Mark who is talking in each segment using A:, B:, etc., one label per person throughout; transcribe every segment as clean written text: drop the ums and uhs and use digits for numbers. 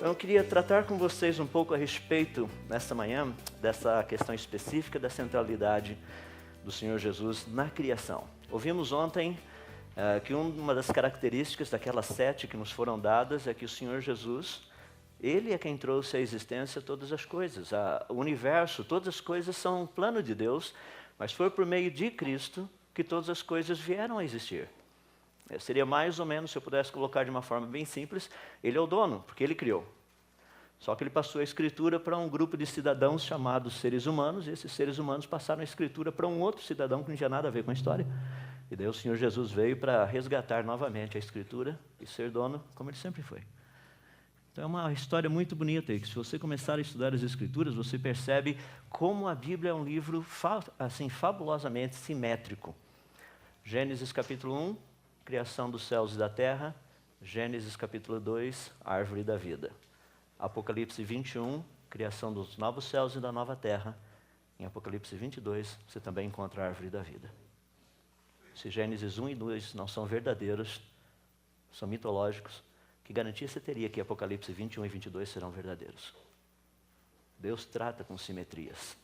A: Então, eu queria tratar com vocês um pouco a respeito, nesta manhã, dessa questão específica da centralidade do Senhor Jesus na criação. Ouvimos ontem que uma das características daquelas 7 que nos foram dadas é que o Senhor Jesus, Ele é quem trouxe à existência todas as coisas. O universo, todas as coisas são um plano de Deus, mas foi por meio de Cristo que todas as coisas vieram a existir. Seria mais ou menos, se eu pudesse colocar de uma forma bem simples, Ele é o dono, porque Ele criou. Só que Ele passou a escritura para um grupo de cidadãos chamados seres humanos, e esses seres humanos passaram a escritura para um outro cidadão que não tinha nada a ver com a história. E daí o Senhor Jesus veio para resgatar novamente a escritura e ser dono como Ele sempre foi. Então é uma história muito bonita e que se você começar a estudar as escrituras, você percebe como a Bíblia é um livro assim, fabulosamente simétrico. Gênesis capítulo 1, criação dos céus e da terra. Gênesis capítulo 2, árvore da vida. Apocalipse 21, criação dos novos céus e da nova terra. Em Apocalipse 22, você também encontra a árvore da vida. Se Gênesis 1 e 2 não são verdadeiros, são mitológicos, que garantia você teria que Apocalipse 21 e 22 serão verdadeiros? Deus trata com simetrias.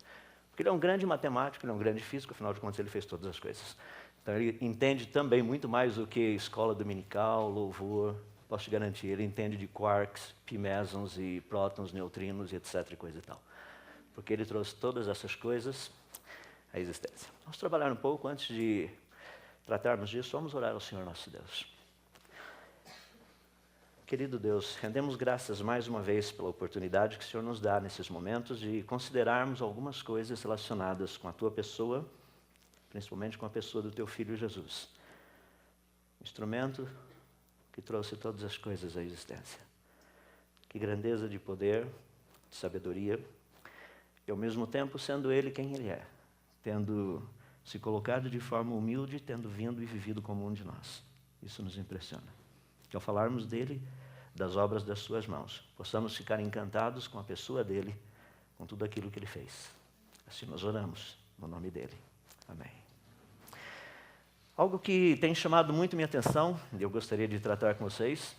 A: Porque Ele é um grande matemático, Ele é um grande físico, afinal de contas Ele fez todas as coisas. Então Ele entende também muito mais do que escola dominical, louvor. Posso te garantir, Ele entende de quarks, pi-mesons e prótons, neutrinos e etc. e coisa e tal. Porque Ele trouxe todas essas coisas à existência. Vamos trabalhar um pouco antes de tratarmos disso. Vamos orar ao Senhor nosso Deus. Querido Deus, rendemos graças mais uma vez pela oportunidade que o Senhor nos dá nesses momentos de considerarmos algumas coisas relacionadas com a Tua pessoa, principalmente com a pessoa do Teu Filho Jesus. Instrumento que trouxe todas as coisas à existência. Que grandeza de poder, de sabedoria, e ao mesmo tempo sendo Ele quem Ele é, tendo se colocado de forma humilde, tendo vindo e vivido como um de nós. Isso nos impressiona. Que ao falarmos dele, das obras das suas mãos, possamos ficar encantados com a pessoa dele, com tudo aquilo que ele fez. Assim nós oramos, no nome dele. Amém. Algo que tem chamado muito minha atenção, e eu gostaria de tratar com vocês,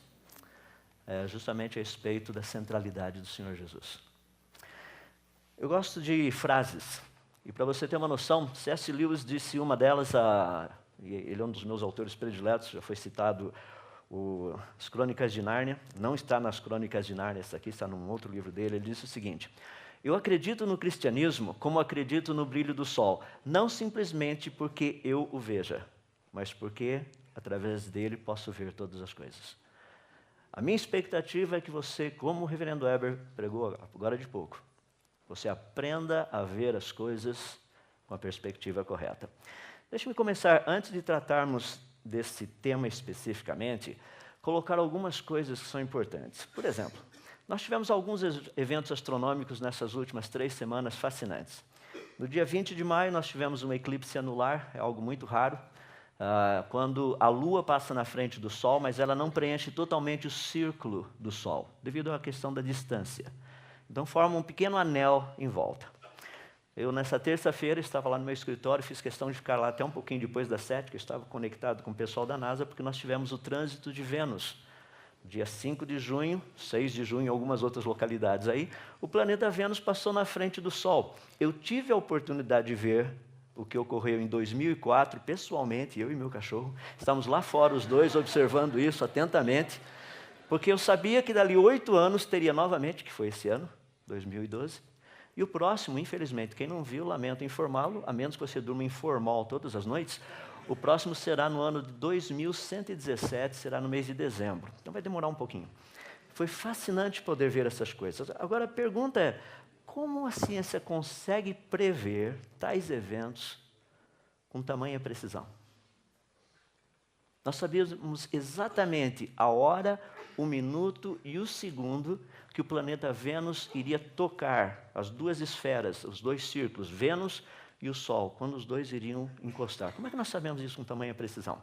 A: é justamente a respeito da centralidade do Senhor Jesus. Eu gosto de frases, e para você ter uma noção, C.S. Lewis disse uma delas, ele é um dos meus autores prediletos, já foi citado as Crônicas de Nárnia, não está nas Crônicas de Nárnia, essa aqui está num outro livro dele. Ele disse o seguinte: eu acredito no cristianismo como acredito no brilho do sol, não simplesmente porque eu o veja, mas porque através dele posso ver todas as coisas. A minha expectativa é que você, como o reverendo Weber pregou agora de pouco, você aprenda a ver as coisas com a perspectiva correta. Deixe-me começar, antes de tratarmos desse tema especificamente, colocar algumas coisas que são importantes. Por exemplo, nós tivemos alguns eventos astronômicos nessas últimas 3 semanas fascinantes. No dia 20 de maio, nós tivemos um eclipse anular, é algo muito raro, quando a Lua passa na frente do Sol, mas ela não preenche totalmente o círculo do Sol, devido à questão da distância. Então, forma um pequeno anel em volta. Eu, nessa terça-feira, estava lá no meu escritório, fiz questão de ficar lá até um pouquinho depois das 7, que eu estava conectado com o pessoal da NASA, porque nós tivemos o trânsito de Vênus. Dia 5 de junho, 6 de junho, algumas outras localidades aí, o planeta Vênus passou na frente do Sol. Eu tive a oportunidade de ver o que ocorreu em 2004, pessoalmente, eu e meu cachorro. Estávamos lá fora, os dois, observando isso atentamente, porque eu sabia que dali 8 anos teria novamente, que foi esse ano, 2012, e o próximo, infelizmente, quem não viu, lamento informá-lo, a menos que você durma informal todas as noites, o próximo será no ano de 2117, será no mês de dezembro. Então vai demorar um pouquinho. Foi fascinante poder ver essas coisas. Agora a pergunta é, como a ciência consegue prever tais eventos com tamanha precisão? Nós sabíamos exatamente a hora, o minuto e o segundo que o planeta Vênus iria tocar as 2 esferas, os 2 círculos, Vênus e o Sol, quando os 2 iriam encostar. Como é que nós sabemos isso com tamanha precisão?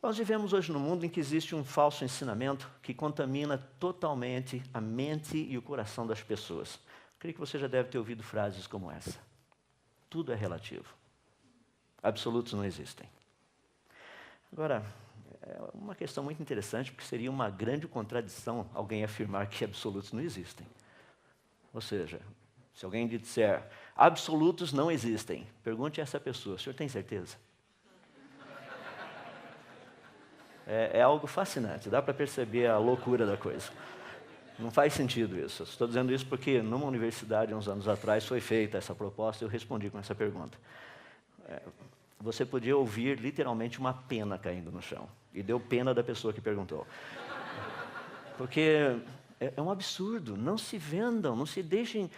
A: Nós vivemos hoje num mundo em que existe um falso ensinamento que contamina totalmente a mente e o coração das pessoas. Creio que você já deve ter ouvido frases como essa. Tudo é relativo. Absolutos não existem. Agora, é uma questão muito interessante, porque seria uma grande contradição alguém afirmar que absolutos não existem. Ou seja, se alguém disser, absolutos não existem, pergunte a essa pessoa, o senhor tem certeza? É algo fascinante, dá para perceber a loucura da coisa. Não faz sentido isso. Estou dizendo isso porque numa universidade, uns anos atrás, foi feita essa proposta e eu respondi com essa pergunta. Você podia ouvir literalmente uma pena caindo no chão. E deu pena da pessoa que perguntou. Porque é um absurdo. Não se vendam, não se deixem,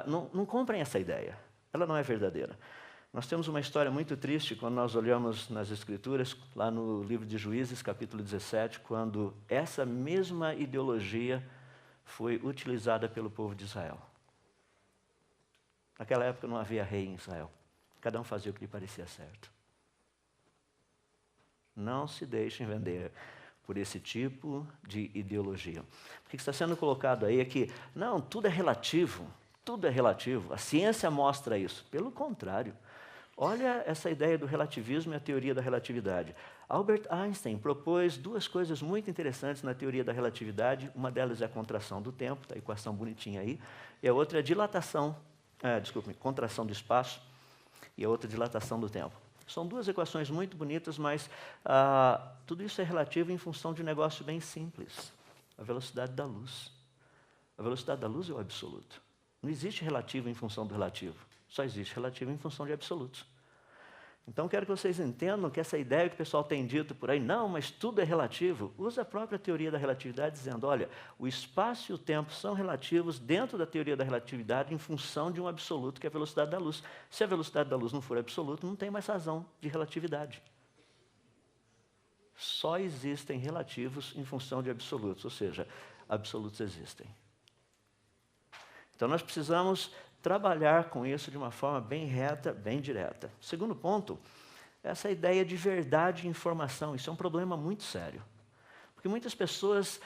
A: não comprem essa ideia. Ela não é verdadeira. Nós temos uma história muito triste quando nós olhamos nas Escrituras, lá no livro de Juízes, capítulo 17, quando essa mesma ideologia foi utilizada pelo povo de Israel. Naquela época não havia rei em Israel. Cada um fazia o que lhe parecia certo. Não se deixem vender por esse tipo de ideologia. O que está sendo colocado aí é que, não, tudo é relativo, a ciência mostra isso. Pelo contrário, olha essa ideia do relativismo e a teoria da relatividade. Albert Einstein propôs duas coisas muito interessantes na teoria da relatividade. Uma delas é a contração do tempo, está a equação bonitinha aí, e a outra é a contração do espaço, e a outra é dilatação do tempo. São duas equações muito bonitas, mas tudo isso é relativo em função de um negócio bem simples. A velocidade da luz. A velocidade da luz é o absoluto. Não existe relativo em função do relativo. Só existe relativo em função de absolutos. Então, quero que vocês entendam que essa ideia que o pessoal tem dito por aí, não, mas tudo é relativo, usa a própria teoria da relatividade dizendo, olha, o espaço e o tempo são relativos dentro da teoria da relatividade em função de um absoluto, que é a velocidade da luz. Se a velocidade da luz não for absoluta, não tem mais razão de relatividade. Só existem relativos em função de absolutos, ou seja, absolutos existem. Então, nós precisamos trabalhar com isso de uma forma bem reta, bem direta. Segundo ponto, essa ideia de verdade e informação. Isso é um problema muito sério. Porque muitas pessoas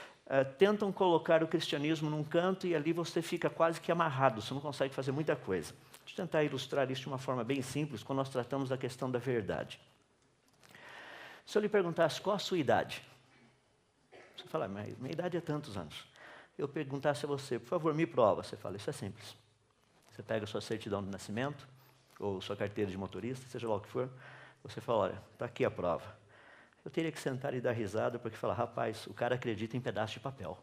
A: tentam colocar o cristianismo num canto e ali você fica quase que amarrado, você não consegue fazer muita coisa. Deixa eu tentar ilustrar isso de uma forma bem simples, quando nós tratamos da questão da verdade. Se eu lhe perguntasse qual a sua idade, você fala, mas minha idade é tantos anos. Eu perguntasse a você, por favor, me prova. Você fala, isso é simples. Você pega a sua certidão de nascimento, ou sua carteira de motorista, seja lá o que for, você fala, olha, está aqui a prova. Eu teria que sentar e dar risada, porque falar, rapaz, o cara acredita em pedaço de papel.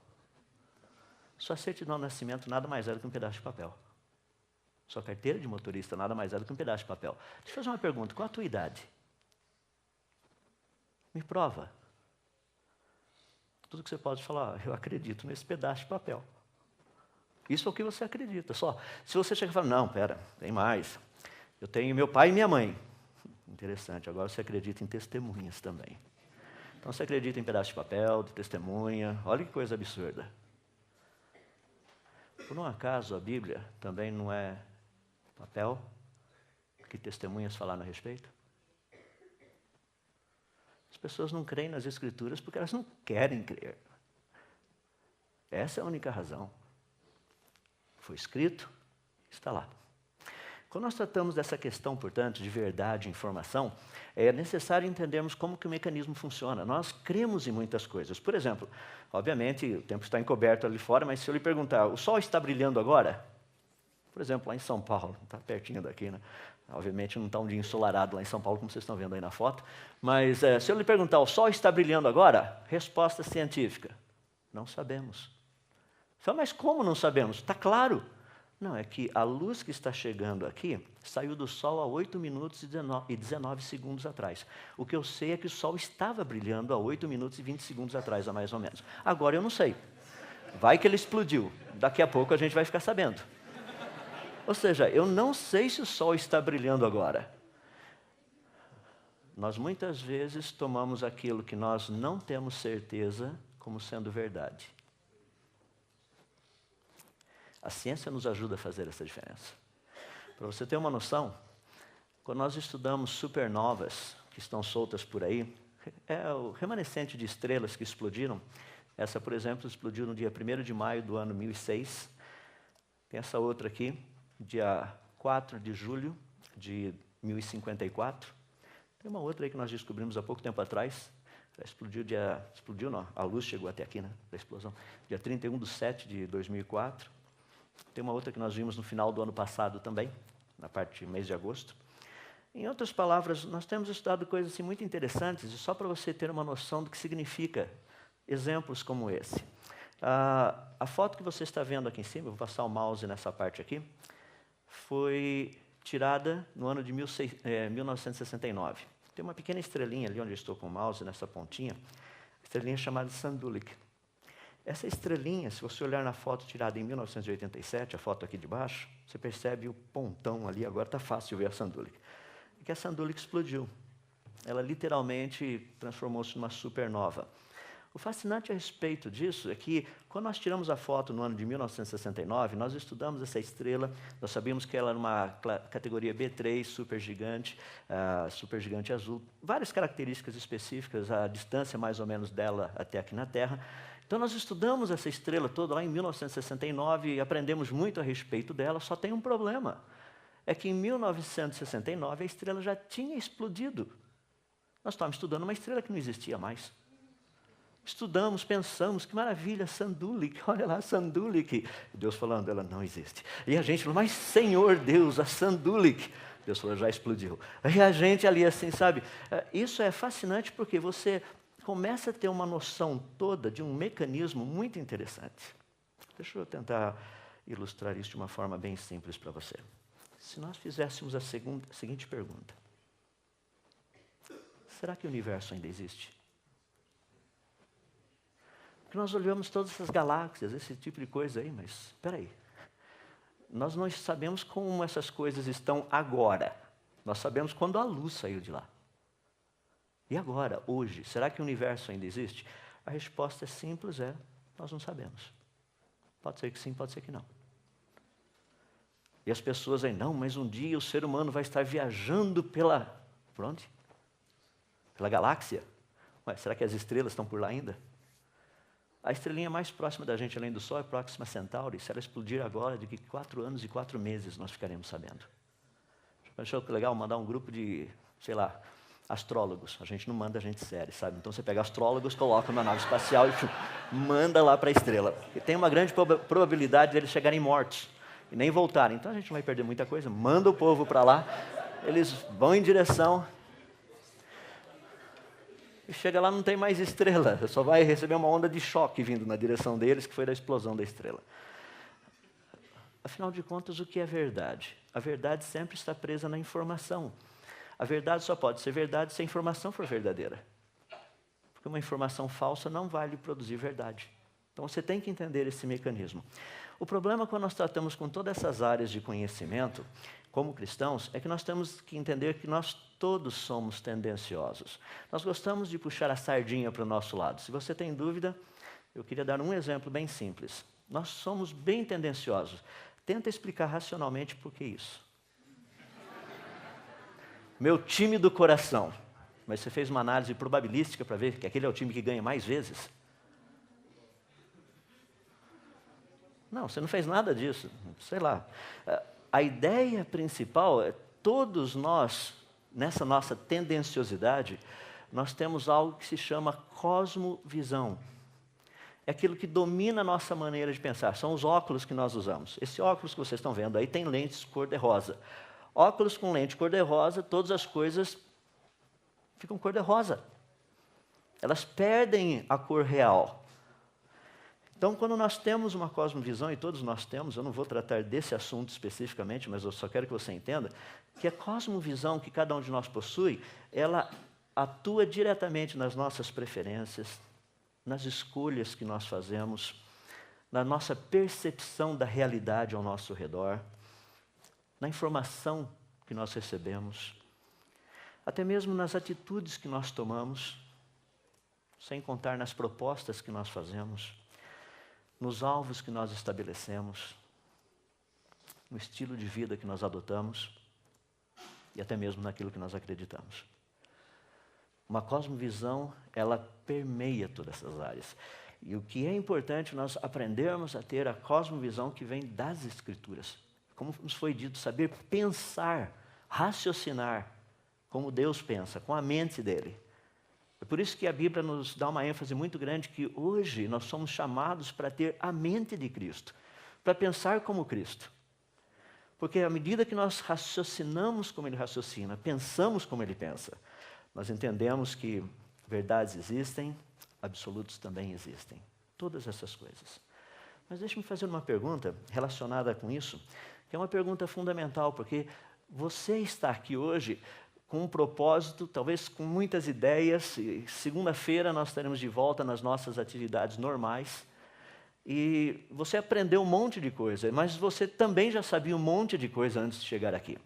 A: Sua certidão de nascimento nada mais é do que um pedaço de papel. Sua carteira de motorista nada mais é do que um pedaço de papel. Deixa eu fazer uma pergunta, qual a tua idade? Me prova. Tudo que você pode falar, eu acredito nesse pedaço de papel. Isso é o que você acredita, só. Se você chega e fala, não, pera, tem mais. Eu tenho meu pai e minha mãe. Interessante, agora você acredita em testemunhas também. Então você acredita em pedaço de papel, de testemunha, olha que coisa absurda. Por um acaso a Bíblia também não é papel que testemunhas falaram a respeito? As pessoas não creem nas Escrituras porque elas não querem crer. Essa é a única razão. Foi escrito, está lá. Quando nós tratamos dessa questão, portanto, de verdade e informação, é necessário entendermos como que o mecanismo funciona. Nós cremos em muitas coisas. Por exemplo, obviamente, o tempo está encoberto ali fora, mas se eu lhe perguntar, o sol está brilhando agora? Por exemplo, lá em São Paulo, está pertinho daqui, né? Obviamente não está um dia ensolarado lá em São Paulo, como vocês estão vendo aí na foto, mas se eu lhe perguntar, o sol está brilhando agora? Resposta científica, não sabemos. Fala, mas como não sabemos? Está claro. Não, é que a luz que está chegando aqui saiu do sol há 8 minutos e 19 segundos atrás. O que eu sei é que o sol estava brilhando há 8 minutos e 20 segundos atrás, mais ou menos. Agora eu não sei. Vai que ele explodiu. Daqui a pouco a gente vai ficar sabendo. Ou seja, eu não sei se o sol está brilhando agora. Nós muitas vezes tomamos aquilo que nós não temos certeza como sendo verdade. A ciência nos ajuda a fazer essa diferença. Para você ter uma noção, quando nós estudamos supernovas que estão soltas por aí, é o remanescente de estrelas que explodiram. Essa, por exemplo, explodiu no dia 1º de maio do ano 1006. Tem essa outra aqui, dia 4 de julho de 1054. Tem uma outra aí que nós descobrimos há pouco tempo atrás, explodiu não, a luz chegou até aqui, né, da explosão. Dia 31/7/2004. Tem uma outra que nós vimos no final do ano passado também, na parte do mês de agosto. Em outras palavras, nós temos estudado coisas assim, muito interessantes, e só para você ter uma noção do que significa exemplos como esse. A foto que você está vendo aqui em cima, eu vou passar o mouse nessa parte aqui, foi tirada no ano de 1969. Tem uma pequena estrelinha ali onde eu estou com o mouse, nessa pontinha, estrelinha chamada Sandulic. Essa estrelinha, se você olhar na foto tirada em 1987, a foto aqui de baixo, você percebe o pontão ali, agora está fácil ver a Sandulic. É que a Sandulic explodiu. Ela literalmente transformou-se numa supernova. O fascinante a respeito disso é que, quando nós tiramos a foto no ano de 1969, nós estudamos essa estrela, nós sabíamos que ela era uma categoria B3, supergigante azul, várias características específicas, a distância mais ou menos dela até aqui na Terra. Então, nós estudamos essa estrela toda lá em 1969 e aprendemos muito a respeito dela, só tem um problema. É que em 1969 a estrela já tinha explodido. Nós estávamos estudando uma estrela que não existia mais. Estudamos, pensamos, que maravilha, Sandulic, olha lá, Sandulic. Deus falando, ela não existe. E a gente falou, mas Senhor Deus, a Sandulic. Deus falou, já explodiu. E a gente ali assim, sabe, isso é fascinante porque você começa a ter uma noção toda de um mecanismo muito interessante. Deixa eu tentar ilustrar isso de uma forma bem simples para você. Se nós fizéssemos a seguinte pergunta: será que o universo ainda existe? Porque nós olhamos todas essas galáxias, esse tipo de coisa aí, mas espera aí. Nós não sabemos como essas coisas estão agora. Nós sabemos quando a luz saiu de lá. E agora, hoje, será que o universo ainda existe? A resposta é simples, nós não sabemos. Pode ser que sim, pode ser que não. E as pessoas aí, não, mas um dia o ser humano vai estar viajando por onde? Pela galáxia. Ué, será que as estrelas estão por lá ainda? A estrelinha mais próxima da gente, além do Sol, é Próxima Centauri. Se ela explodir agora, de que 4 anos e 4 meses nós ficaremos sabendo. Achou que legal mandar um grupo de, astrólogos. A gente não manda gente séria, sabe? Então você pega astrólogos, coloca numa nave espacial e manda lá para a estrela. E tem uma grande probabilidade deles chegarem mortos e nem voltarem. Então a gente não vai perder muita coisa. Manda o povo para lá, eles vão em direção. E chega lá, não tem mais estrela, só vai receber uma onda de choque vindo na direção deles, que foi da explosão da estrela. Afinal de contas, o que é verdade? A verdade sempre está presa na informação. A verdade só pode ser verdade se a informação for verdadeira. Porque uma informação falsa não vai lhe produzir verdade. Então você tem que entender esse mecanismo. O problema quando nós tratamos com todas essas áreas de conhecimento, como cristãos, é que nós temos que entender que nós todos somos tendenciosos. Nós gostamos de puxar a sardinha para o nosso lado. Se você tem dúvida, eu queria dar um exemplo bem simples. Nós somos bem tendenciosos. Tenta explicar racionalmente por que isso. Meu time do coração. Mas você fez uma análise probabilística para ver que aquele é o time que ganha mais vezes? Não, você não fez nada disso. Sei lá. A ideia principal é todos nós, nessa nossa tendenciosidade, nós temos algo que se chama cosmovisão. É aquilo que domina a nossa maneira de pensar. São os óculos que nós usamos. Esse óculos que vocês estão vendo aí tem lentes cor-de-rosa. Óculos com lente cor-de-rosa, todas as coisas ficam cor-de-rosa. Elas perdem a cor real. Então, quando nós temos uma cosmovisão, e todos nós temos, eu não vou tratar desse assunto especificamente, mas eu só quero que você entenda, que a cosmovisão que cada um de nós possui, ela atua diretamente nas nossas preferências, nas escolhas que nós fazemos, na nossa percepção da realidade ao nosso redor, na informação que nós recebemos, até mesmo nas atitudes que nós tomamos, sem contar nas propostas que nós fazemos, nos alvos que nós estabelecemos, no estilo de vida que nós adotamos e até mesmo naquilo que nós acreditamos. Uma cosmovisão, ela permeia todas essas áreas. E o que é importante nós aprendermos a ter a cosmovisão que vem das Escrituras. Como nos foi dito, saber pensar, raciocinar como Deus pensa, com a mente dele. É por isso que a Bíblia nos dá uma ênfase muito grande que hoje nós somos chamados para ter a mente de Cristo, para pensar como Cristo. Porque à medida que nós raciocinamos como Ele raciocina, pensamos como Ele pensa, nós entendemos que verdades existem, absolutos também existem. Todas essas coisas. Mas deixe-me fazer uma pergunta relacionada com isso, que é uma pergunta fundamental, porque você está aqui hoje com um propósito, talvez com muitas ideias, e segunda-feira nós estaremos de volta nas nossas atividades normais, e você aprendeu um monte de coisa, mas você também já sabia um monte de coisa antes de chegar aqui.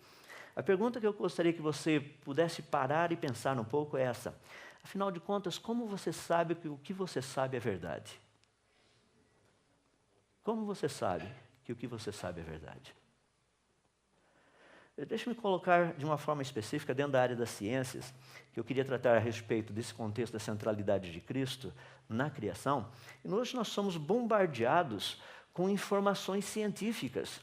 A: A pergunta que eu gostaria que você pudesse parar e pensar um pouco é essa. Afinal de contas, como você sabe que o que você sabe é verdade? Como você sabe que o que você sabe é verdade? Deixe-me colocar de uma forma específica dentro da área das ciências, que eu queria tratar a respeito desse contexto da centralidade de Cristo na criação. E hoje nós somos bombardeados com informações científicas.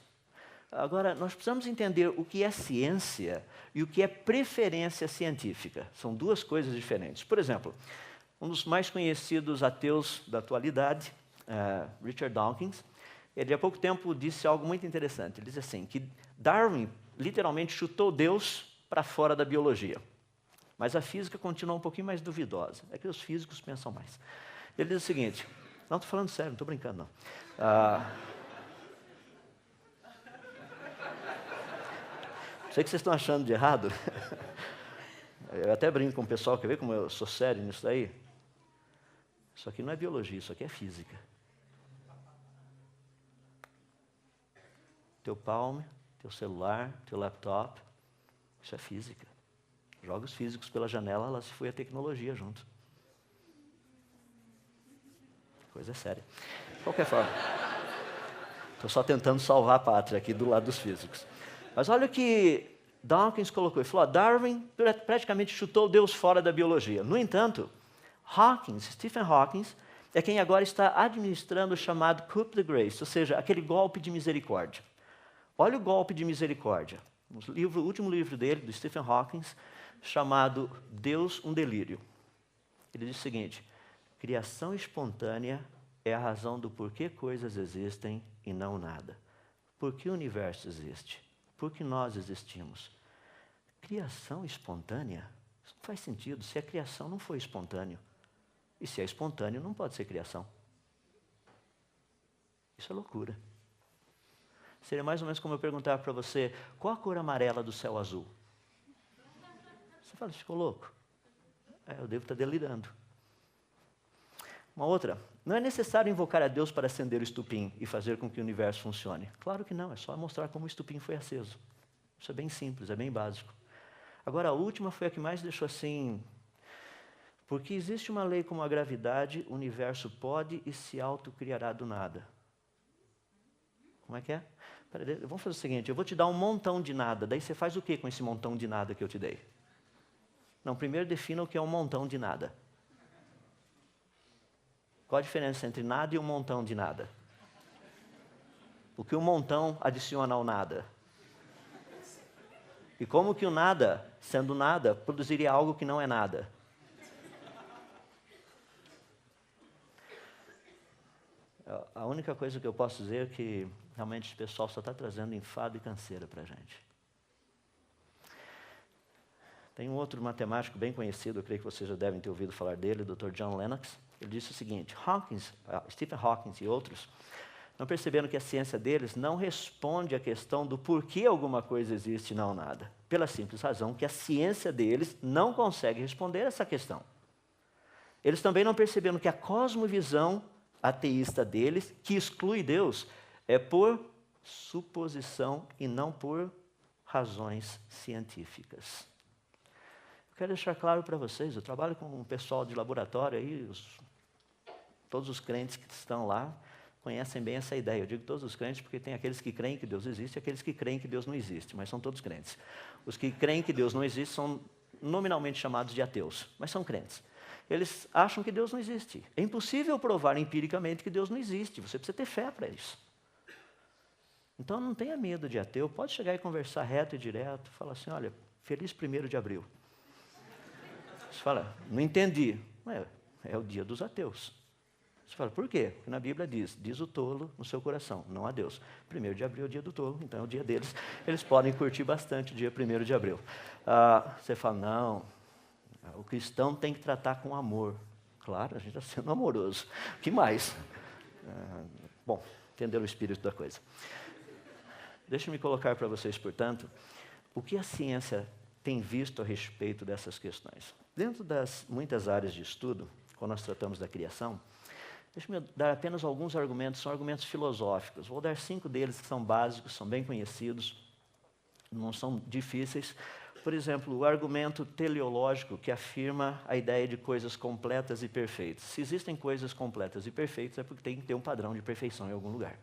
A: Agora, nós precisamos entender o que é ciência e o que é preferência científica. São duas coisas diferentes. Por exemplo, um dos mais conhecidos ateus da atualidade, Richard Dawkins, ele há pouco tempo disse algo muito interessante. Ele diz assim, que Darwin literalmente chutou Deus para fora da biologia. Mas a física continua um pouquinho mais duvidosa. É que os físicos pensam mais. Ele diz o seguinte, não estou falando sério, não estou brincando não. Sei que vocês estão achando de errado. Eu até brinco com o pessoal, quer ver como eu sou sério nisso daí? Isso aqui não é biologia, isso aqui é física. Teu palme, teu celular, teu laptop, isso é física. Joga os físicos pela janela, lá se foi a tecnologia junto. Coisa séria. De qualquer forma, estou só tentando salvar a pátria aqui do lado dos físicos. Mas olha o que Dawkins colocou. Ele falou, Darwin praticamente chutou Deus fora da biologia. No entanto, Stephen Hawking, é quem agora está administrando o chamado coup de grace, ou seja, aquele golpe de misericórdia. Olha o golpe de misericórdia. O último livro dele, do Stephen Hawking, chamado Deus, um delírio. Ele diz o seguinte, criação espontânea é a razão do porquê coisas existem e não nada. Por que o universo existe? Por que nós existimos? Criação espontânea? Isso não faz sentido. Se a criação não foi espontâneo, e se é espontâneo, não pode ser criação. Isso é loucura. Seria mais ou menos como eu perguntar para você, qual a cor amarela do céu azul? Você fala, ficou louco? Eu devo estar delirando. Uma outra, não é necessário invocar a Deus para acender o estupim e fazer com que o universo funcione. Claro que não, é só mostrar como o estupim foi aceso. Isso é bem simples, é bem básico. Agora, a última foi a que mais deixou assim... Porque existe uma lei como a gravidade, o universo pode e se autocriará do nada. Como é que é? Peraí, vamos fazer o seguinte, eu vou te dar um montão de nada, daí você faz o que com esse montão de nada que eu te dei? Não, primeiro defina o que é um montão de nada. Qual a diferença entre nada e um montão de nada? O que um montão adiciona ao nada? E como que o nada, sendo nada, produziria algo que não é nada? A única coisa que eu posso dizer é que realmente esse pessoal só está trazendo enfado e canseira para a gente. Tem um outro matemático bem conhecido, eu creio que vocês já devem ter ouvido falar dele, o Dr. John Lennox. Ele disse o seguinte, Stephen Hawking e outros não perceberam que a ciência deles não responde à questão do porquê alguma coisa existe e não nada. Pela simples razão que a ciência deles não consegue responder essa questão. Eles também não perceberam que a cosmovisão ateísta deles, que exclui Deus, é por suposição e não por razões científicas. Eu quero deixar claro para vocês, eu trabalho com um pessoal de laboratório aí, todos os crentes que estão lá conhecem bem essa ideia. Eu digo todos os crentes porque tem aqueles que creem que Deus existe e aqueles que creem que Deus não existe, mas são todos crentes. Os que creem que Deus não existe são nominalmente chamados de ateus, mas são crentes. Eles acham que Deus não existe. É impossível provar empiricamente que Deus não existe. Você precisa ter fé para isso. Então não tenha medo de ateu. Pode chegar e conversar reto e direto. Falar assim, olha, feliz 1º de abril. Você fala, não entendi. É o dia dos ateus. Você fala, por quê? Porque na Bíblia diz o tolo no seu coração, não a Deus. 1º de abril é o dia do tolo, então é o dia deles. Eles podem curtir bastante o dia 1º de abril. Você fala, não, o cristão tem que tratar com amor. Claro, a gente está sendo amoroso. O que mais? Bom, entenderam o espírito da coisa. Deixa-me colocar para vocês, portanto, o que a ciência tem visto a respeito dessas questões. Dentro das muitas áreas de estudo, quando nós tratamos da criação, deixa-me dar apenas alguns argumentos, são argumentos filosóficos. Vou dar 5 deles que são básicos, são bem conhecidos, não são difíceis. Por exemplo, o argumento teleológico, que afirma a ideia de coisas completas e perfeitas. Se existem coisas completas e perfeitas, é porque tem que ter um padrão de perfeição em algum lugar.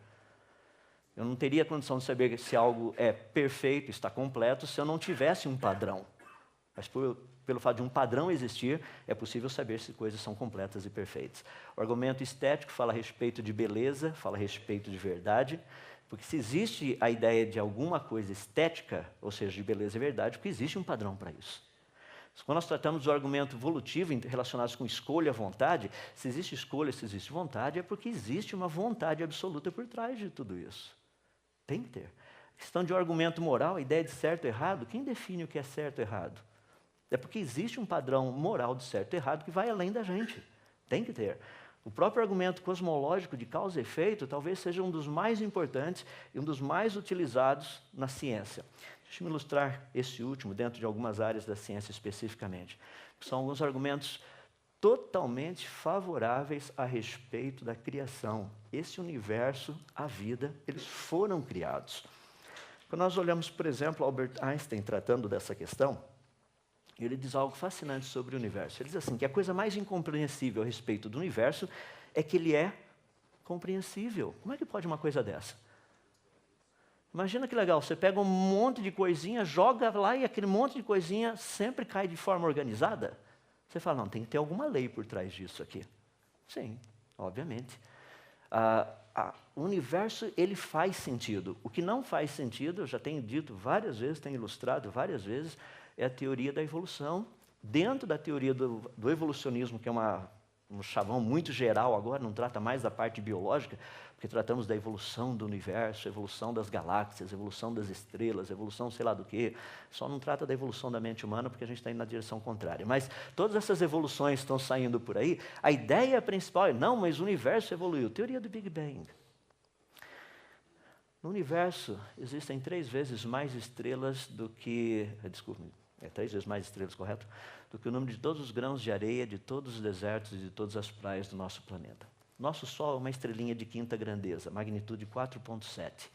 A: Eu não teria condição de saber se algo é perfeito, está completo, se eu não tivesse um padrão. Mas pelo fato de um padrão existir, é possível saber se coisas são completas e perfeitas. O argumento estético fala a respeito de beleza, fala a respeito de verdade, porque se existe a ideia de alguma coisa estética, ou seja, de beleza e verdade, porque existe um padrão para isso. Quando nós tratamos do argumento evolutivo relacionado com escolha e vontade, se existe escolha, se existe vontade, é porque existe uma vontade absoluta por trás de tudo isso. Tem que ter. A questão de um argumento moral, a ideia de certo e errado, quem define o que é certo e errado? É porque existe um padrão moral de certo e errado que vai além da gente. Tem que ter. O próprio argumento cosmológico de causa e efeito talvez seja um dos mais importantes e um dos mais utilizados na ciência. Deixa eu ilustrar esse último dentro de algumas áreas da ciência especificamente. São alguns argumentos totalmente favoráveis a respeito da criação. Esse universo, a vida, eles foram criados. Quando nós olhamos, por exemplo, Albert Einstein tratando dessa questão, ele diz algo fascinante sobre o universo. Ele diz assim, que a coisa mais incompreensível a respeito do universo é que ele é compreensível. Como é que pode uma coisa dessa? Imagina que legal, você pega um monte de coisinha, joga lá e aquele monte de coisinha sempre cai de forma organizada. Você fala, não, tem que ter alguma lei por trás disso aqui. Sim, obviamente. O universo, ele faz sentido. O que não faz sentido, eu já tenho dito várias vezes, tenho ilustrado várias vezes, é a teoria da evolução. Dentro da teoria do evolucionismo, que é um chavão muito geral agora, não trata mais da parte biológica, porque tratamos da evolução do universo, evolução das galáxias, evolução das estrelas, evolução sei lá do quê. Só não trata da evolução da mente humana, porque a gente está indo na direção contrária. Mas todas essas evoluções estão saindo por aí. A ideia principal é, não, mas o universo evoluiu. Teoria do Big Bang. No universo, existem 3 vezes mais estrelas do que... Desculpe, 3 vezes mais estrelas, correto? Do que o número de todos os grãos de areia, de todos os desertos e de todas as praias do nosso planeta. Nosso Sol é uma estrelinha de 5ª grandeza, magnitude 4,7.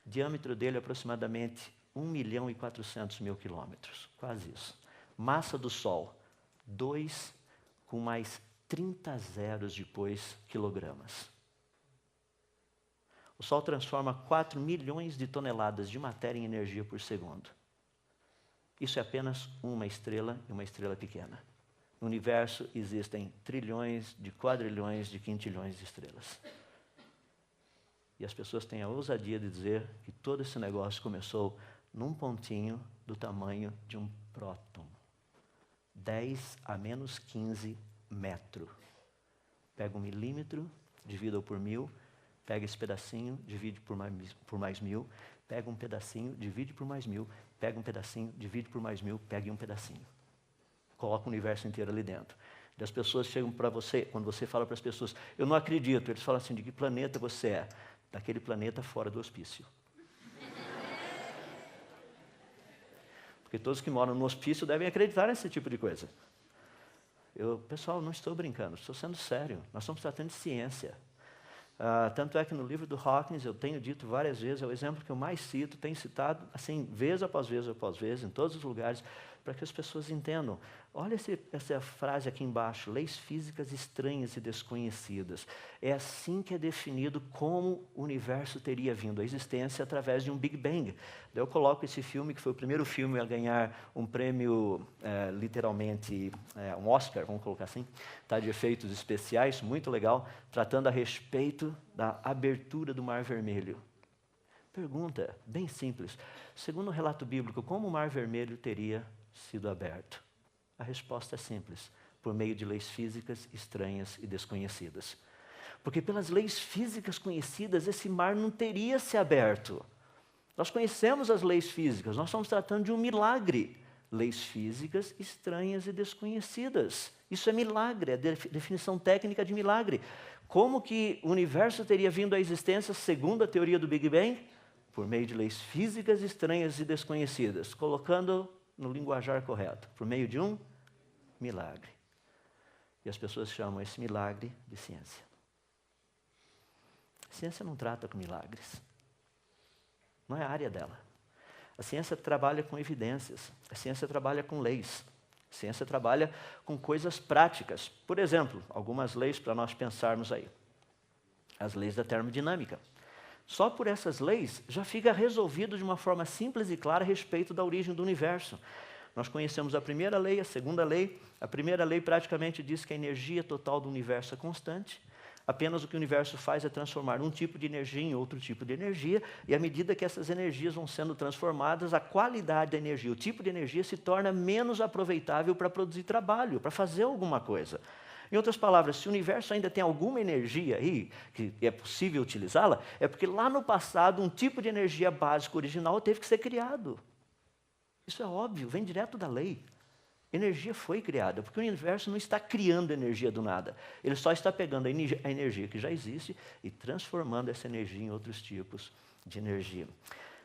A: O diâmetro dele é aproximadamente 1.400.000 quilômetros, quase isso. Massa do Sol, 2 com mais 30 zeros depois quilogramas. O Sol transforma 4 milhões de toneladas de matéria em energia por segundo. Isso é apenas uma estrela e uma estrela pequena. No universo existem trilhões, de quadrilhões, de quintilhões de estrelas. E as pessoas têm a ousadia de dizer que todo esse negócio começou num pontinho do tamanho de um próton. 10 a menos 15 metro. Pega 1 milímetro, divida por 1000, pega esse pedacinho, divide por mais 1000, pega um pedacinho, divide por mais 1000, pega um pedacinho, divide por mais 1000, pega um pedacinho. Coloca o universo inteiro ali dentro. E as pessoas chegam para você, quando você fala para as pessoas, eu não acredito, eles falam assim, de que planeta você é? Daquele planeta fora do hospício. Porque todos que moram no hospício devem acreditar nesse tipo de coisa. Pessoal, não estou brincando, estou sendo sério. Nós estamos tratando de ciência. Tanto é que no livro do Hawkins, eu tenho dito várias vezes, é o exemplo que eu mais cito, tenho citado, assim, vez após vez, em todos os lugares, para que as pessoas entendam. Olha essa frase aqui embaixo, leis físicas estranhas e desconhecidas. É assim que é definido como o universo teria vindo à existência através de um Big Bang. Daí eu coloco esse filme, que foi o primeiro filme a ganhar um prêmio, literalmente, um Oscar, vamos colocar assim, tá, de efeitos especiais, muito legal, tratando a respeito da abertura do Mar Vermelho. Pergunta, bem simples. Segundo o relato bíblico, como o Mar Vermelho teria sido aberto? A resposta é simples: por meio de leis físicas estranhas e desconhecidas. Porque pelas leis físicas conhecidas, esse mar não teria se aberto. Nós conhecemos as leis físicas, nós estamos tratando de um milagre. Leis físicas estranhas e desconhecidas. Isso é milagre, é a definição técnica de milagre. Como que o universo teria vindo à existência segundo a teoria do Big Bang? Por meio de leis físicas estranhas e desconhecidas, colocando no linguajar correto, por meio de um milagre. E as pessoas chamam esse milagre de ciência. A ciência não trata com milagres. Não é a área dela. A ciência trabalha com evidências. A ciência trabalha com leis. A ciência trabalha com coisas práticas. Por exemplo, algumas leis para nós pensarmos aí. As leis da termodinâmica. Só por essas leis já fica resolvido de uma forma simples e clara a respeito da origem do universo. Nós conhecemos a primeira lei, a segunda lei. A primeira lei praticamente diz que a energia total do universo é constante. Apenas o que o universo faz é transformar um tipo de energia em outro tipo de energia, e à medida que essas energias vão sendo transformadas, a qualidade da energia, o tipo de energia se torna menos aproveitável para produzir trabalho, para fazer alguma coisa. Em outras palavras, se o universo ainda tem alguma energia aí, que é possível utilizá-la, é porque lá no passado um tipo de energia básica original teve que ser criado. Isso é óbvio, vem direto da lei. Energia foi criada, porque o universo não está criando energia do nada. Ele só está pegando a energia que já existe e transformando essa energia em outros tipos de energia.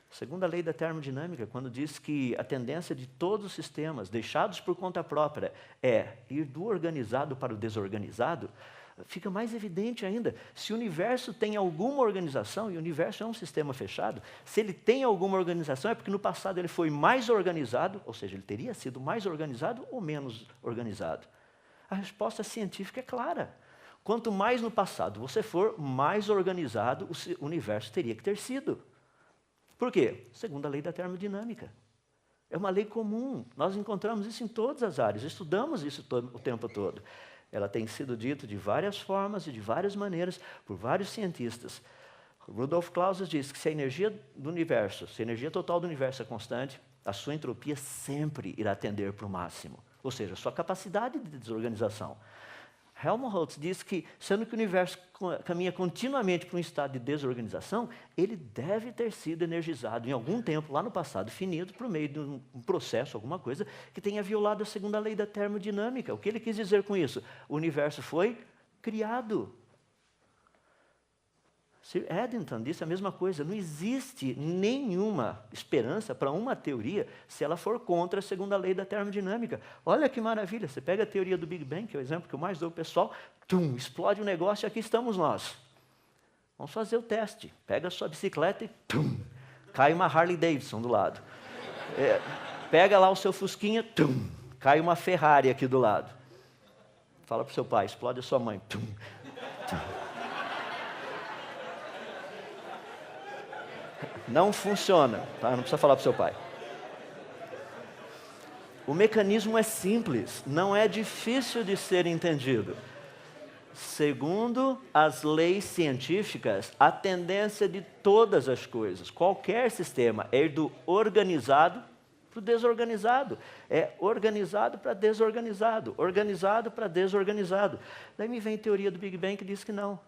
A: Segundo a lei da termodinâmica, quando diz que a tendência de todos os sistemas deixados por conta própria é ir do organizado para o desorganizado, fica mais evidente ainda. Se o universo tem alguma organização, e o universo é um sistema fechado, se ele tem alguma organização é porque no passado ele foi mais organizado, ou seja, ele teria sido mais organizado ou menos organizado. A resposta científica é clara. Quanto mais no passado você for, mais organizado o universo teria que ter sido. Por quê? Segundo a lei da termodinâmica. É uma lei comum. Nós encontramos isso em todas as áreas, estudamos isso o tempo todo. Ela tem sido dita de várias formas e de várias maneiras por vários cientistas. Rudolf Clausius diz que se a energia do universo, se a energia total do universo é constante, a sua entropia sempre irá tender para o máximo. Ou seja, a sua capacidade de desorganização. Helmholtz diz que, sendo que o universo caminha continuamente para um estado de desorganização, ele deve ter sido energizado em algum tempo, lá no passado finito, por meio de um processo, alguma coisa, que tenha violado a segunda lei da termodinâmica. O que ele quis dizer com isso? O universo foi criado. Sir Eddington disse a mesma coisa. Não existe nenhuma esperança para uma teoria se ela for contra a segunda lei da termodinâmica. Olha que maravilha, você pega a teoria do Big Bang, que é o exemplo que eu mais dou para o pessoal, explode o negócio e aqui estamos nós. Vamos fazer o teste. Pega a sua bicicleta e cai uma Harley Davidson do lado. Pega lá o seu Fusquinha, cai uma Ferrari aqui do lado. Fala para o seu pai, explode a sua mãe. Não funciona, tá? Não precisa falar para o seu pai. O mecanismo é simples, não é difícil de ser entendido. Segundo as leis científicas, a tendência de todas as coisas, qualquer sistema, é ir do organizado para o desorganizado. É organizado para desorganizado, organizado para desorganizado. Daí me vem a teoria do Big Bang que diz que não.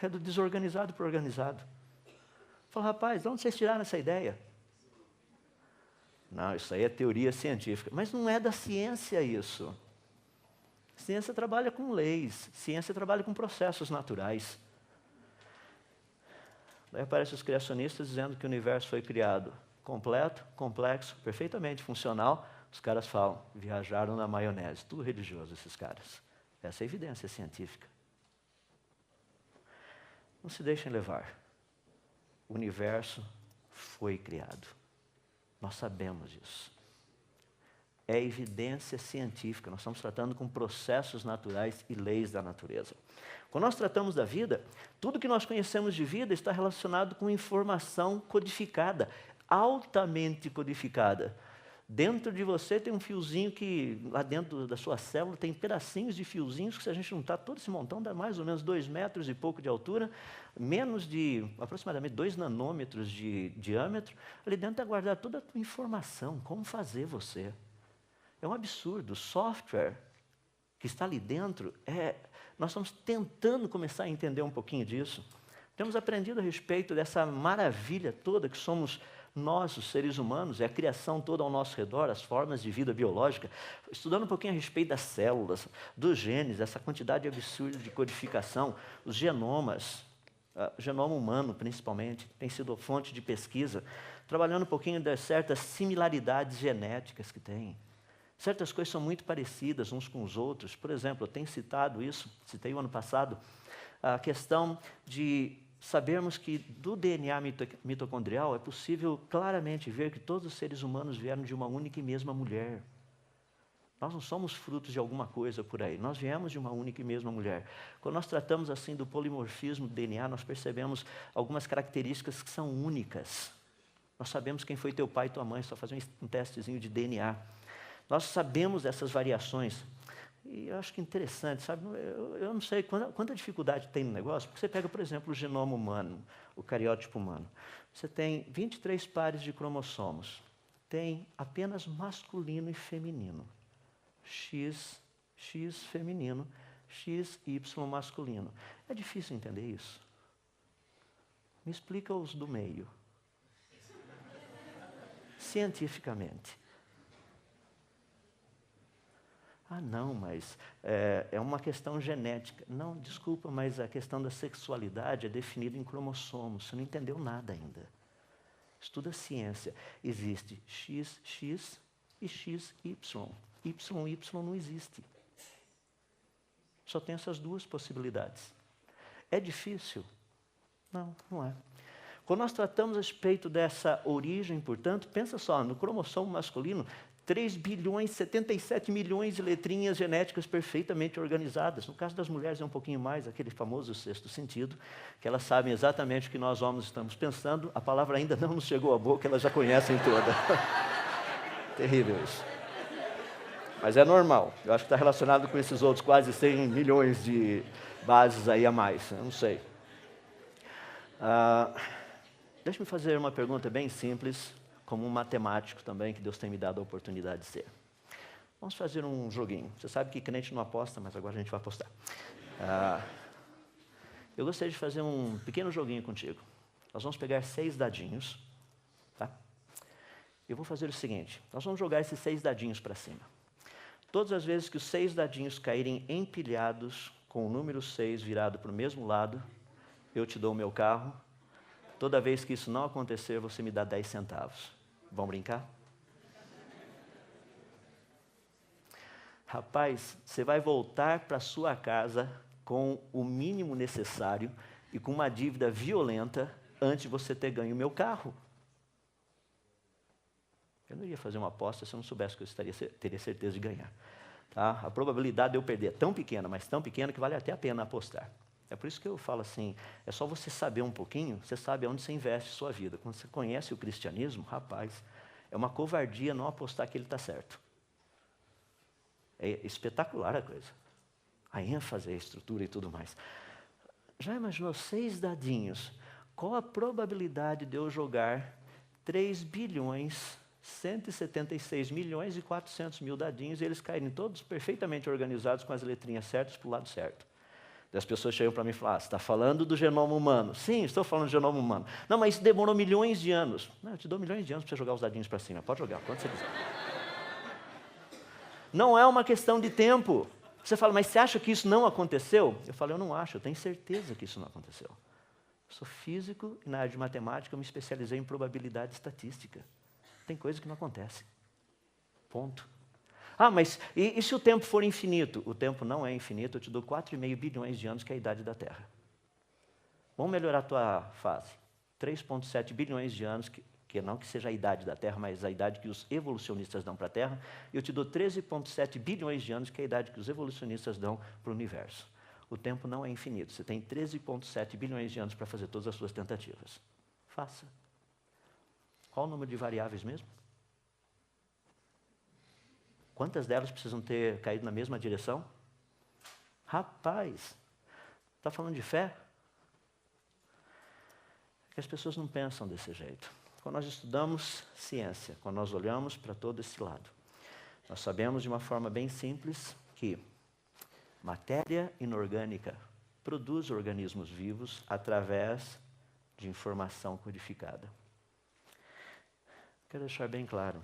A: É do desorganizado para o organizado. Fala, rapaz, de onde vocês tiraram essa ideia? Não, isso aí é teoria científica. Mas não é da ciência isso. Ciência trabalha com leis, ciência trabalha com processos naturais. Daí aparecem os criacionistas dizendo que o universo foi criado completo, complexo, perfeitamente funcional. Os caras falam, viajaram na maionese. Tudo religioso esses caras. Essa é a evidência científica. Não se deixem levar. O universo foi criado. Nós sabemos disso. É evidência científica. Nós estamos tratando com processos naturais e leis da natureza. Quando nós tratamos da vida, tudo que nós conhecemos de vida está relacionado com informação codificada, altamente codificada. Dentro de você tem um fiozinho que, lá dentro da sua célula, tem pedacinhos de fiozinhos que, se a gente juntar todo esse montão, dá mais ou menos 2 metros e pouco de altura, menos de, aproximadamente 2 nanômetros de diâmetro. Ali dentro está guardada toda a tua informação, como fazer você. É um absurdo. O software que está ali dentro, nós estamos tentando começar a entender um pouquinho disso. Temos aprendido a respeito dessa maravilha toda que somos nós, os seres humanos, é a criação toda ao nosso redor, as formas de vida biológica, estudando um pouquinho a respeito das células, dos genes, essa quantidade absurda de codificação, os genomas, o genoma humano principalmente, tem sido fonte de pesquisa, trabalhando um pouquinho das certas similaridades genéticas que tem. Certas coisas são muito parecidas uns com os outros. Por exemplo, eu tenho citado isso, citei o ano passado, a questão de sabermos que do DNA mitocondrial é possível claramente ver que todos os seres humanos vieram de uma única e mesma mulher. Nós não somos frutos de alguma coisa por aí, nós viemos de uma única e mesma mulher. Quando nós tratamos assim do polimorfismo do DNA, nós percebemos algumas características que são únicas. Nós sabemos quem foi teu pai e tua mãe, só fazer um testezinho de DNA. Nós sabemos dessas variações. E eu acho que é interessante, sabe? Eu não sei quanta dificuldade tem no negócio, porque você pega, por exemplo, o genoma humano, o cariótipo humano. Você tem 23 pares de cromossomos. Tem apenas masculino e feminino. X feminino, XY masculino. É difícil entender isso. Me explica os do meio. Cientificamente. Ah, não, mas é uma questão genética. Não, desculpa, mas a questão da sexualidade é definida em cromossomos. Você não entendeu nada ainda. Estuda ciência. Existe XX e XY. YY não existe. Só tem essas duas possibilidades. É difícil? Não, não é. Quando nós tratamos a respeito dessa origem, portanto, pensa só, no cromossomo masculino, 3 bilhões, 77 milhões de letrinhas genéticas perfeitamente organizadas. No caso das mulheres é um pouquinho mais, aquele famoso sexto sentido, que elas sabem exatamente o que nós homens estamos pensando, a palavra ainda não nos chegou à boca, elas já conhecem toda. Terrível isso. Mas é normal, eu acho que está relacionado com esses outros quase 100 milhões de bases aí a mais, eu não sei. Deixa-me fazer uma pergunta bem simples, como um matemático também, que Deus tem me dado a oportunidade de ser. Vamos fazer um joguinho. Você sabe que crente não aposta, mas agora a gente vai apostar. Eu gostaria de fazer um pequeno joguinho contigo. Nós vamos pegar 6 dadinhos, tá? Eu vou fazer o seguinte, nós vamos jogar esses 6 dadinhos para cima. Todas as vezes que os 6 dadinhos caírem empilhados, com o número 6 virado para o mesmo lado, eu te dou o meu carro. Toda vez que isso não acontecer, você me dá 10 centavos. Vamos brincar? Rapaz, você vai voltar para sua casa com o mínimo necessário e com uma dívida violenta antes de você ter ganho o meu carro. Eu não iria fazer uma aposta se eu não soubesse que eu teria certeza de ganhar. Tá? A probabilidade de eu perder é tão pequena, mas tão pequena que vale até a pena apostar. É por isso que eu falo assim, é só você saber um pouquinho, você sabe aonde você investe sua vida. Quando você conhece o cristianismo, rapaz, é uma covardia não apostar que ele está certo. É espetacular a coisa. A ênfase, a estrutura e tudo mais. Já imaginou 6 dadinhos? Qual a probabilidade de eu jogar 3 bilhões, 176 milhões e 400 mil dadinhos e eles caírem todos perfeitamente organizados com as letrinhas certas para o lado certo? As pessoas chegam para mim e falam, você está falando do genoma humano. Sim, estou falando do genoma humano. Não, mas isso demorou milhões de anos. Não, eu te dou milhões de anos para você jogar os dadinhos para cima. Pode jogar, quanto você quiser. Não é uma questão de tempo. Você fala, mas você acha que isso não aconteceu? Eu falo, eu não acho, eu tenho certeza que isso não aconteceu. Eu sou físico e na área de matemática eu me especializei em probabilidade estatística. Tem coisa que não acontece. Ponto. Ah, mas e se o tempo for infinito? O tempo não é infinito, eu te dou 4,5 bilhões de anos, que é a idade da Terra. Vamos melhorar a tua fase. 3,7 bilhões de anos, que não que seja a idade da Terra, mas a idade que os evolucionistas dão para a Terra, e eu te dou 13,7 bilhões de anos, que é a idade que os evolucionistas dão para o universo. O tempo não é infinito, você tem 13,7 bilhões de anos para fazer todas as suas tentativas. Faça. Qual o número de variáveis mesmo? Quantas delas precisam ter caído na mesma direção? Rapaz, está falando de fé? É que as pessoas não pensam desse jeito. Quando nós estudamos ciência, quando nós olhamos para todo esse lado, Nós sabemos de uma forma bem simples que matéria inorgânica produz organismos vivos através de informação codificada. Quero deixar bem claro,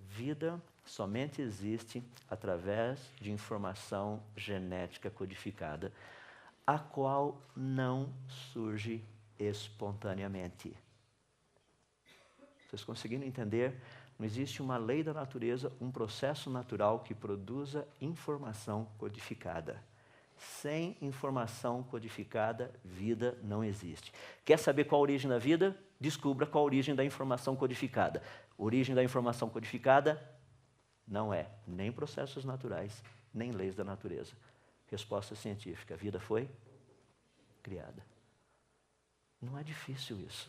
A: vida somente existe através de informação genética codificada, a qual não surge espontaneamente. Vocês conseguiram entender? Não existe uma lei da natureza, um processo natural que produza informação codificada. Sem informação codificada, vida não existe. Quer saber qual a origem da vida? Descubra qual a origem da informação codificada. A origem da informação codificada não é nem processos naturais, nem leis da natureza. Resposta científica: a vida foi criada. Não é difícil isso.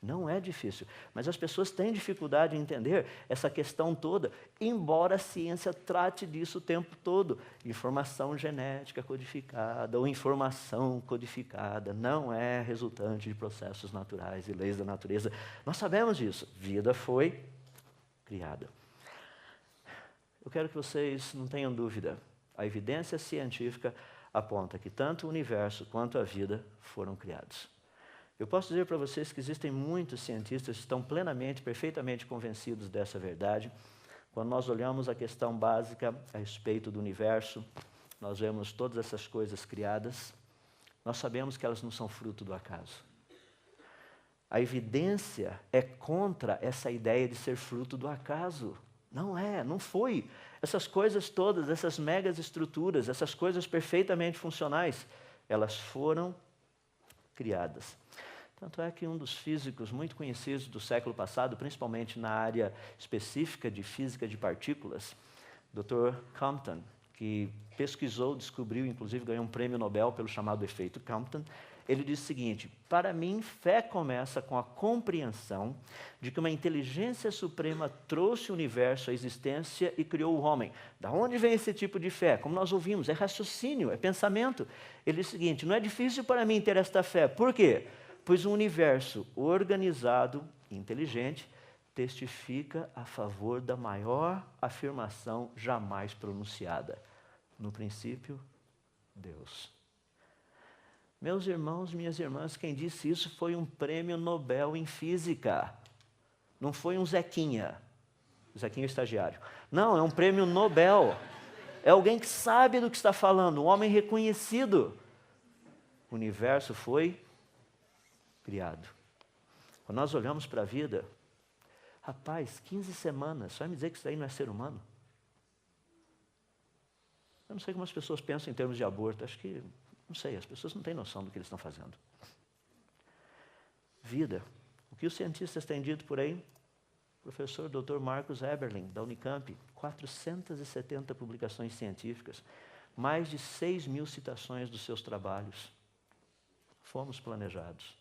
A: Não é difícil, mas as pessoas têm dificuldade em entender essa questão toda, embora a ciência trate disso o tempo todo. Informação genética codificada ou informação codificada não é resultante de processos naturais e leis da natureza. Nós sabemos disso. Vida foi criada. Eu quero que vocês não tenham dúvida. A evidência científica aponta que tanto o universo quanto a vida foram criados. Eu posso dizer para vocês que existem muitos cientistas que estão plenamente, perfeitamente convencidos dessa verdade. Quando nós olhamos a questão básica a respeito do universo, nós vemos todas essas coisas criadas, nós sabemos que elas não são fruto do acaso. A evidência é contra essa ideia de ser fruto do acaso. Não é, não foi. Essas coisas todas, essas megas estruturas, essas coisas perfeitamente funcionais, elas foram criadas. Tanto é que um dos físicos muito conhecidos do século passado, principalmente na área específica de física de partículas, Dr. Compton, que pesquisou, descobriu, inclusive ganhou um prêmio Nobel pelo chamado efeito Compton, ele disse o seguinte: para mim, fé começa com a compreensão de que uma inteligência suprema trouxe o universo à existência e criou o homem. Da onde vem esse tipo de fé? Como nós ouvimos, é raciocínio, é pensamento. Ele diz o seguinte: não é difícil para mim ter esta fé. Por quê? Pois um universo organizado e inteligente testifica a favor da maior afirmação jamais pronunciada. No princípio, Deus. Meus irmãos, minhas irmãs, quem disse isso foi um prêmio Nobel em física. Não foi um Zequinha. Zequinha é estagiário. Não, é um prêmio Nobel. É alguém que sabe do que está falando, um homem reconhecido. O universo foi criado. Quando nós olhamos para a vida, rapaz, 15 semanas, só vai me dizer que isso aí não é ser humano? Eu não sei como as pessoas pensam em termos de aborto, acho que, não sei, as pessoas não têm noção do que eles estão fazendo. Vida, o que os cientistas têm dito por aí? O professor Dr. Marcus Eberlin, da Unicamp, 470 publicações científicas, mais de 6.000 citações dos seus trabalhos. Fomos planejados.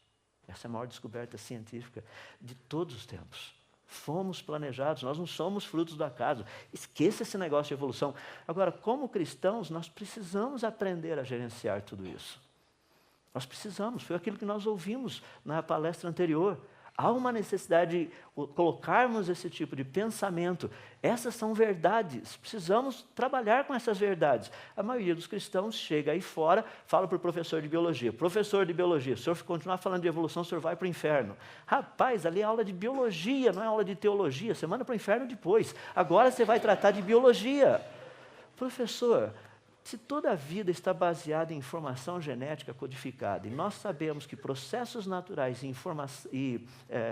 A: Essa é a maior descoberta científica de todos os tempos. Fomos planejados, nós não somos frutos do acaso. Esqueça esse negócio de evolução. Agora, como cristãos, nós precisamos aprender a gerenciar tudo isso. Nós precisamos, foi aquilo que nós ouvimos na palestra anterior. Há uma necessidade de colocarmos esse tipo de pensamento. Essas são verdades. Precisamos trabalhar com essas verdades. A maioria dos cristãos chega aí fora, fala para o professor de biologia. Professor de biologia, se o senhor continuar falando de evolução, o senhor vai para o inferno. Rapaz, ali é aula de biologia, não é aula de teologia. Você manda para o inferno depois. Agora você vai tratar de biologia. Professor, se toda a vida está baseada em informação genética codificada, e nós sabemos que processos naturais e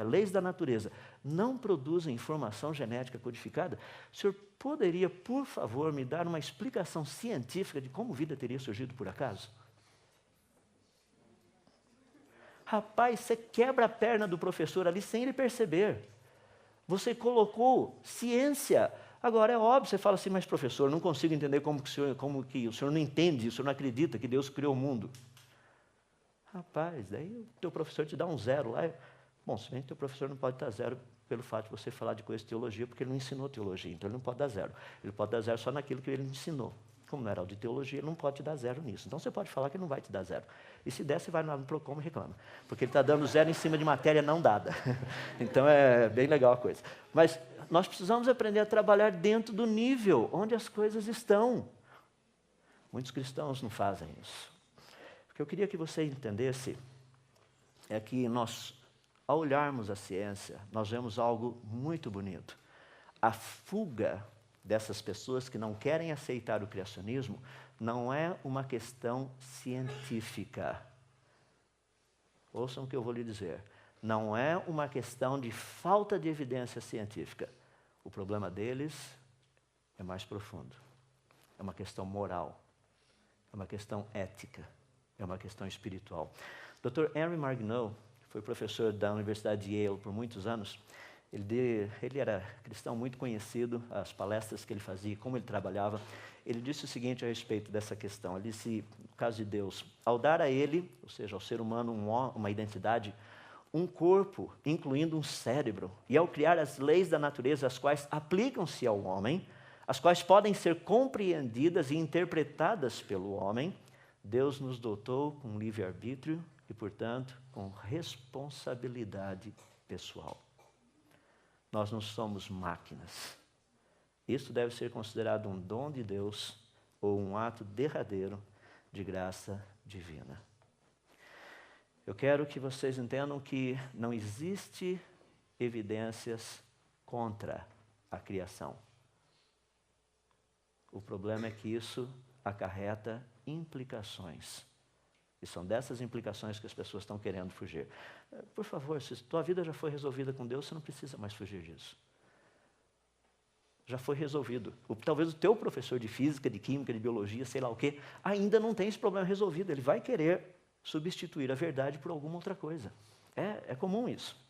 A: leis da natureza não produzem informação genética codificada, o senhor poderia, por favor, me dar uma explicação científica de como vida teria surgido por acaso? Rapaz, você quebra a perna do professor ali sem ele perceber. Você colocou ciência. Agora, é óbvio, você fala assim, mas professor, não consigo entender como que o senhor não entende, o senhor não acredita que Deus criou o mundo. Rapaz, daí o teu professor te dá um 0 lá. Bom, se bem que o teu professor não pode dar 0 pelo fato de você falar de coisa de teologia, porque ele não ensinou teologia, então ele não pode dar 0. Ele pode dar 0 só naquilo que ele ensinou. como não era aula de teologia, ele não pode te dar 0 nisso. Então você pode falar que ele não vai te dar 0. E se der, você vai lá no Procon e reclama. Porque ele está dando 0 em cima de matéria não dada. Então é bem legal a coisa. Mas nós precisamos aprender a trabalhar dentro do nível onde as coisas estão. Muitos cristãos não fazem isso. O que eu queria que você entendesse é que nós, ao olharmos a ciência, nós vemos algo muito bonito. A fuga dessas pessoas que não querem aceitar o criacionismo não é uma questão científica. Ouçam o que eu vou lhe dizer. Não é uma questão de falta de evidência científica. O problema deles é mais profundo. É uma questão moral. É uma questão ética. É uma questão espiritual. Dr. Henry Margneau, que foi professor da Universidade de Yale por muitos anos, ele era cristão muito conhecido, as palestras que ele fazia, como ele trabalhava. Ele disse o seguinte a respeito dessa questão. Ele disse, no caso de Deus, ao dar a ele, ou seja, ao ser humano, uma identidade, um corpo, incluindo um cérebro, e ao criar as leis da natureza, as quais aplicam-se ao homem, as quais podem ser compreendidas e interpretadas pelo homem, Deus nos dotou com livre-arbítrio e, portanto, com responsabilidade pessoal. Nós não somos máquinas. Isso deve ser considerado um dom de Deus ou um ato derradeiro de graça divina. Eu quero que vocês entendam que não existe evidências contra a criação. O problema é que isso acarreta implicações. E são dessas implicações que as pessoas estão querendo fugir. Por favor, se tua vida já foi resolvida com Deus, você não precisa mais fugir disso. Já foi resolvido. Talvez o teu professor de física, de química, de biologia, sei lá o quê, ainda não tem esse problema resolvido. Ele vai querer substituir a verdade por alguma outra coisa. É comum isso.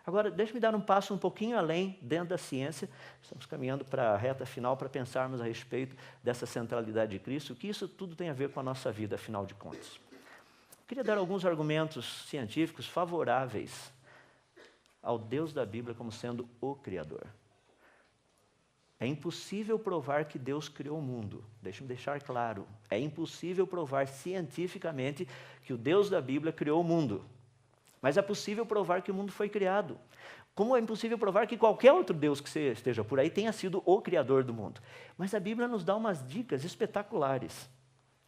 A: Agora, deixe-me dar um passo um pouquinho além dentro da ciência. Estamos caminhando para a reta final para pensarmos a respeito dessa centralidade de Cristo, o que isso tudo tem a ver com a nossa vida, afinal de contas. Queria dar alguns argumentos científicos favoráveis ao Deus da Bíblia como sendo o Criador. É impossível provar que Deus criou o mundo. Deixe-me deixar claro. É impossível provar cientificamente que o Deus da Bíblia criou o mundo. Mas é possível provar que o mundo foi criado. Como é impossível provar que qualquer outro Deus que esteja por aí tenha sido o Criador do mundo. Mas a Bíblia nos dá umas dicas espetaculares.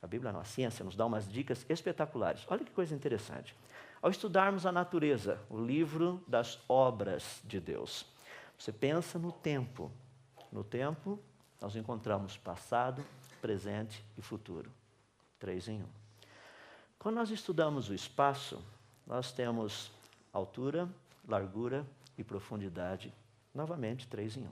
A: A Bíblia não, a ciência nos dá umas dicas espetaculares. Olha que coisa interessante. Ao estudarmos a natureza, o livro das obras de Deus, você pensa no tempo. No tempo, nós encontramos passado, presente e futuro. 3 em 1. Quando nós estudamos o espaço, nós temos altura, largura e profundidade. Novamente, 3 em 1.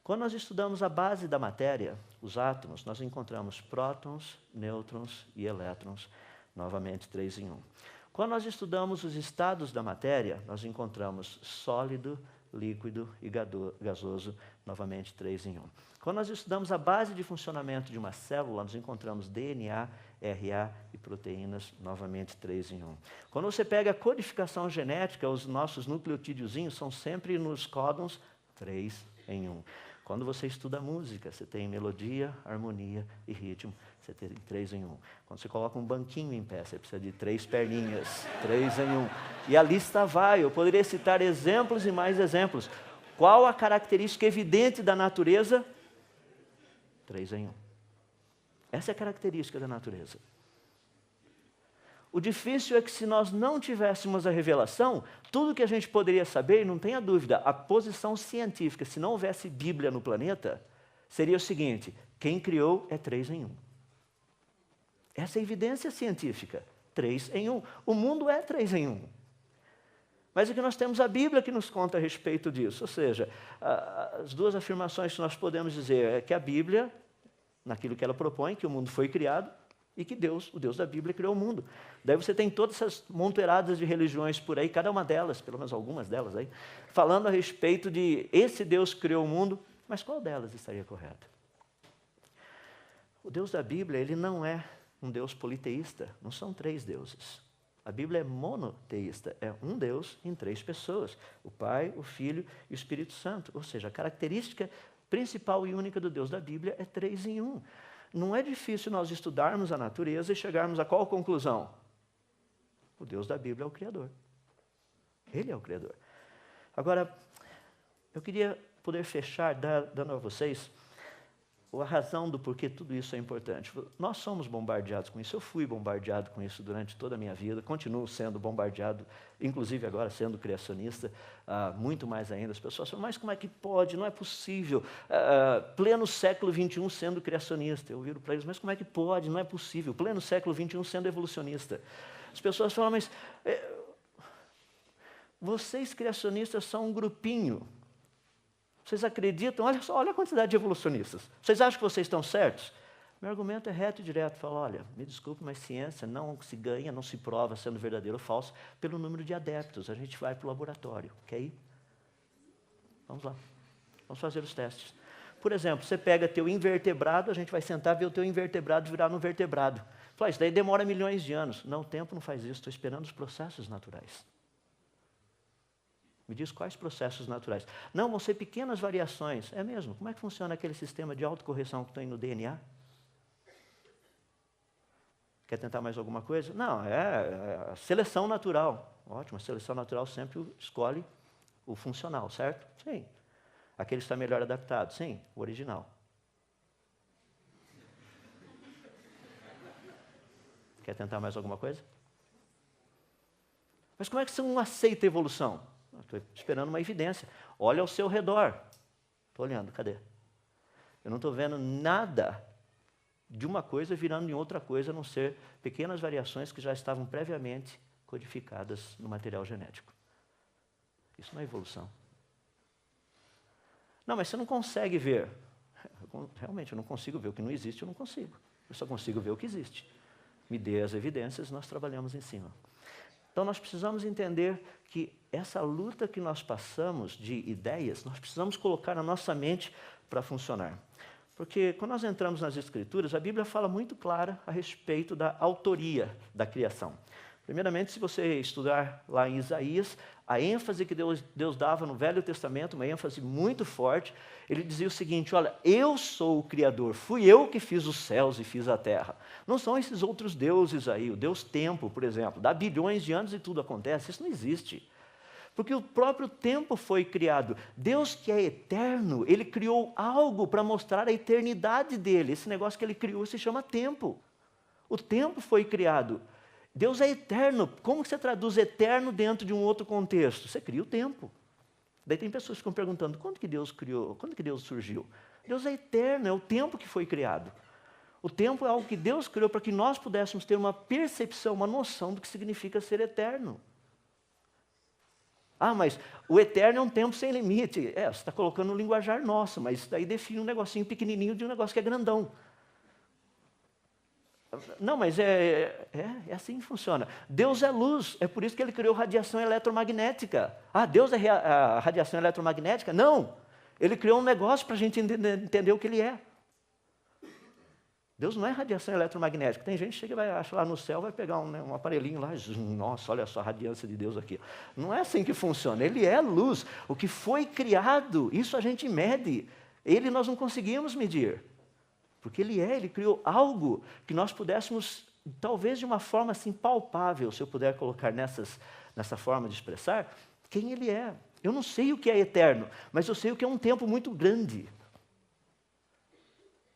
A: Quando nós estudamos a base da matéria, os átomos, nós encontramos prótons, nêutrons e elétrons. Novamente, 3 em 1. Quando nós estudamos os estados da matéria, nós encontramos sólido, líquido e gasoso. Novamente, 3 em 1. Quando nós estudamos a base de funcionamento de uma célula, nós encontramos DNA, RA e proteínas, novamente 3 em 1. Quando você pega a codificação genética, os nossos nucleotídeozinhos são sempre nos códons 3 em 1. Quando você estuda música, você tem melodia, harmonia e ritmo, você tem 3 em 1. Quando você coloca um banquinho em pé, você precisa de 3 perninhas, 3 em 1. E a lista vai, eu poderia citar exemplos e mais exemplos. Qual a característica evidente da natureza? 3 em 1. Essa é a característica da natureza. O difícil é que se nós não tivéssemos a revelação, tudo que a gente poderia saber, e não tenha dúvida, a posição científica, se não houvesse Bíblia no planeta, seria o seguinte: quem criou é 3 em 1. Essa é a evidência científica, 3 em 1. O mundo é 3 em 1. Mas é que nós temos a Bíblia que nos conta a respeito disso. Ou seja, as duas afirmações que nós podemos dizer é que a Bíblia, naquilo que ela propõe, que o mundo foi criado, e que Deus, o Deus da Bíblia, criou o mundo. Daí você tem todas essas montoeiradas de religiões por aí, cada uma delas, pelo menos algumas delas aí, falando a respeito de esse Deus que criou o mundo, mas qual delas estaria correta? O Deus da Bíblia, ele não é um Deus politeísta, não são 3 deuses. A Bíblia é monoteísta, é um Deus em 3 pessoas, o Pai, o Filho e o Espírito Santo. Ou seja, a característica principal e única do Deus da Bíblia é 3 em 1. não é difícil nós estudarmos a natureza e chegarmos a qual conclusão? O Deus da Bíblia é o Criador. Ele é o Criador. Agora, eu queria poder fechar dando a vocês a razão do porquê tudo isso é importante. Nós somos bombardeados com isso. Eu fui bombardeado com isso durante toda a minha vida. Continuo sendo bombardeado, inclusive agora sendo criacionista, muito mais ainda. As pessoas falam, mas como é que pode? Não é possível. Pleno século XXI sendo criacionista. Eu viro para eles, mas como é que pode? Não é possível. Pleno século XXI sendo evolucionista. As pessoas falam, mas vocês criacionistas são um grupinho. Vocês acreditam? Olha só, olha a quantidade de evolucionistas. Vocês acham que vocês estão certos? Meu argumento é reto e direto. Falo, olha, me desculpe, mas ciência não se ganha, não se prova sendo verdadeiro ou falso pelo número de adeptos. A gente vai para o laboratório, quer ir? Vamos lá. Vamos fazer os testes. Por exemplo, você pega teu invertebrado, a gente vai sentar e ver o teu invertebrado virar no vertebrado. Fala, isso daí demora milhões de anos. Não, o tempo não faz isso, estou esperando os processos naturais. Me diz quais processos naturais. Não, vão ser pequenas variações. É mesmo? Como é que funciona aquele sistema de autocorreção que tem no DNA? Quer tentar mais alguma coisa? Não, é a seleção natural. Ótimo, a seleção natural sempre escolhe o funcional, certo? Sim. Aquele está melhor adaptado? Sim, o original. Quer tentar mais alguma coisa? Mas como é que você não aceita a evolução? Estou esperando uma evidência. Olha ao seu redor. Estou olhando, cadê? Eu não estou vendo nada de uma coisa virando em outra coisa, a não ser pequenas variações que já estavam previamente codificadas no material genético. Isso não é evolução. Não, mas você não consegue ver. Realmente, eu não consigo ver o que não existe, eu não consigo. Eu só consigo ver o que existe. Me dê as evidências, nós trabalhamos em cima. Então, nós precisamos entender que essa luta que nós passamos de ideias, nós precisamos colocar na nossa mente para funcionar. Porque quando nós entramos nas Escrituras, a Bíblia fala muito clara a respeito da autoria da criação. Primeiramente, se você estudar lá em Isaías, a ênfase que Deus dava no Velho Testamento, uma ênfase muito forte, ele dizia o seguinte, olha, eu sou o Criador, fui eu que fiz os céus e fiz a terra. Não são esses outros deuses aí, o Deus Tempo, por exemplo, dá bilhões de anos e tudo acontece, isso não existe. Porque o próprio tempo foi criado. Deus que é eterno, Ele criou algo para mostrar a eternidade dEle. Esse negócio que Ele criou se chama tempo. O tempo foi criado. Deus é eterno. Como você traduz eterno dentro de um outro contexto? Você cria o tempo. Daí tem pessoas que ficam perguntando, quando que Deus criou? Quando que Deus surgiu? Deus é eterno, é o tempo que foi criado. O tempo é algo que Deus criou para que nós pudéssemos ter uma percepção, uma noção do que significa ser eterno. Ah, mas o eterno é um tempo sem limite. Você está colocando um linguajar nosso, mas isso daí define um negocinho pequenininho de um negócio que é grandão. Não, mas é assim que funciona. Deus é luz, é por isso que Ele criou radiação eletromagnética. Ah, Deus é a radiação eletromagnética? Não, Ele criou um negócio para a gente entender o que Ele é. Deus não é radiação eletromagnética. Tem gente que chega e vai, acha lá no céu, vai pegar um aparelhinho lá, nossa, olha só a radiância de Deus aqui. Não é assim que funciona, Ele é luz. O que foi criado, isso a gente mede. Ele nós não conseguimos medir. Porque Ele criou algo que nós pudéssemos, talvez de uma forma assim palpável, se eu puder colocar nessa forma de expressar, quem Ele é. Eu não sei o que é eterno, mas eu sei o que é um tempo muito grande.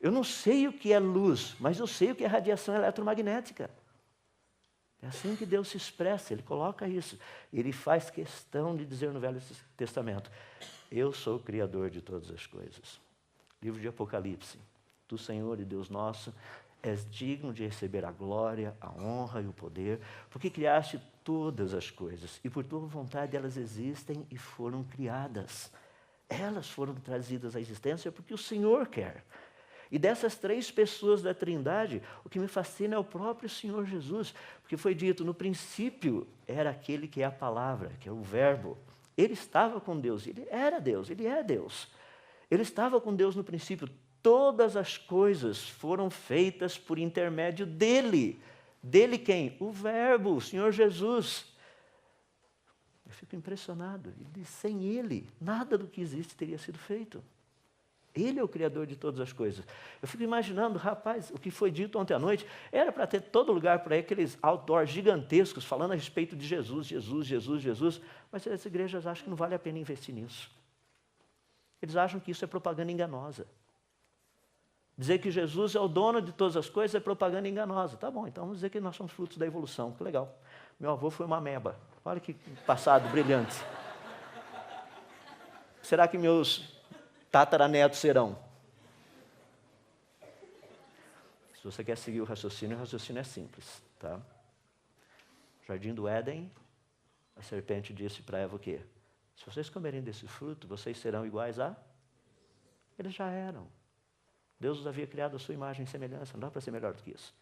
A: Eu não sei o que é luz, mas eu sei o que é radiação eletromagnética. É assim que Deus se expressa, Ele coloca isso. Ele faz questão de dizer no Velho Testamento, eu sou o Criador de todas as coisas. Livro de Apocalipse, tu, Senhor e Deus nosso, és digno de receber a glória, a honra e o poder, porque criaste todas as coisas, e por tua vontade elas existem e foram criadas. Elas foram trazidas à existência porque o Senhor quer. E dessas três pessoas da Trindade, o que me fascina é o próprio Senhor Jesus, porque foi dito, no princípio era aquele que é a palavra, que é o verbo. Ele estava com Deus, ele era Deus, ele é Deus. Ele estava com Deus no princípio. Todas as coisas foram feitas por intermédio dele. Dele quem? O verbo, o Senhor Jesus. Eu fico impressionado. Sem ele, nada do que existe teria sido feito. Ele é o Criador de todas as coisas. Eu fico imaginando, rapaz, o que foi dito ontem à noite, era para ter todo lugar por aí, aqueles outdoors gigantescos, falando a respeito de Jesus, Jesus, Jesus, Jesus, mas as igrejas acham que não vale a pena investir nisso. Eles acham que isso é propaganda enganosa. Dizer que Jesus é o dono de todas as coisas é propaganda enganosa. Tá bom, então vamos dizer que nós somos frutos da evolução, que legal. Meu avô foi uma ameba. Olha que passado brilhante. Será que meus tataranetos serão? Se você quer seguir o raciocínio é simples. Tá? Jardim do Éden, a serpente disse para Eva o quê? Se vocês comerem desse fruto, vocês serão iguais a... Eles já eram. Deus os havia criado a sua imagem e semelhança, não dá para ser melhor do que isso.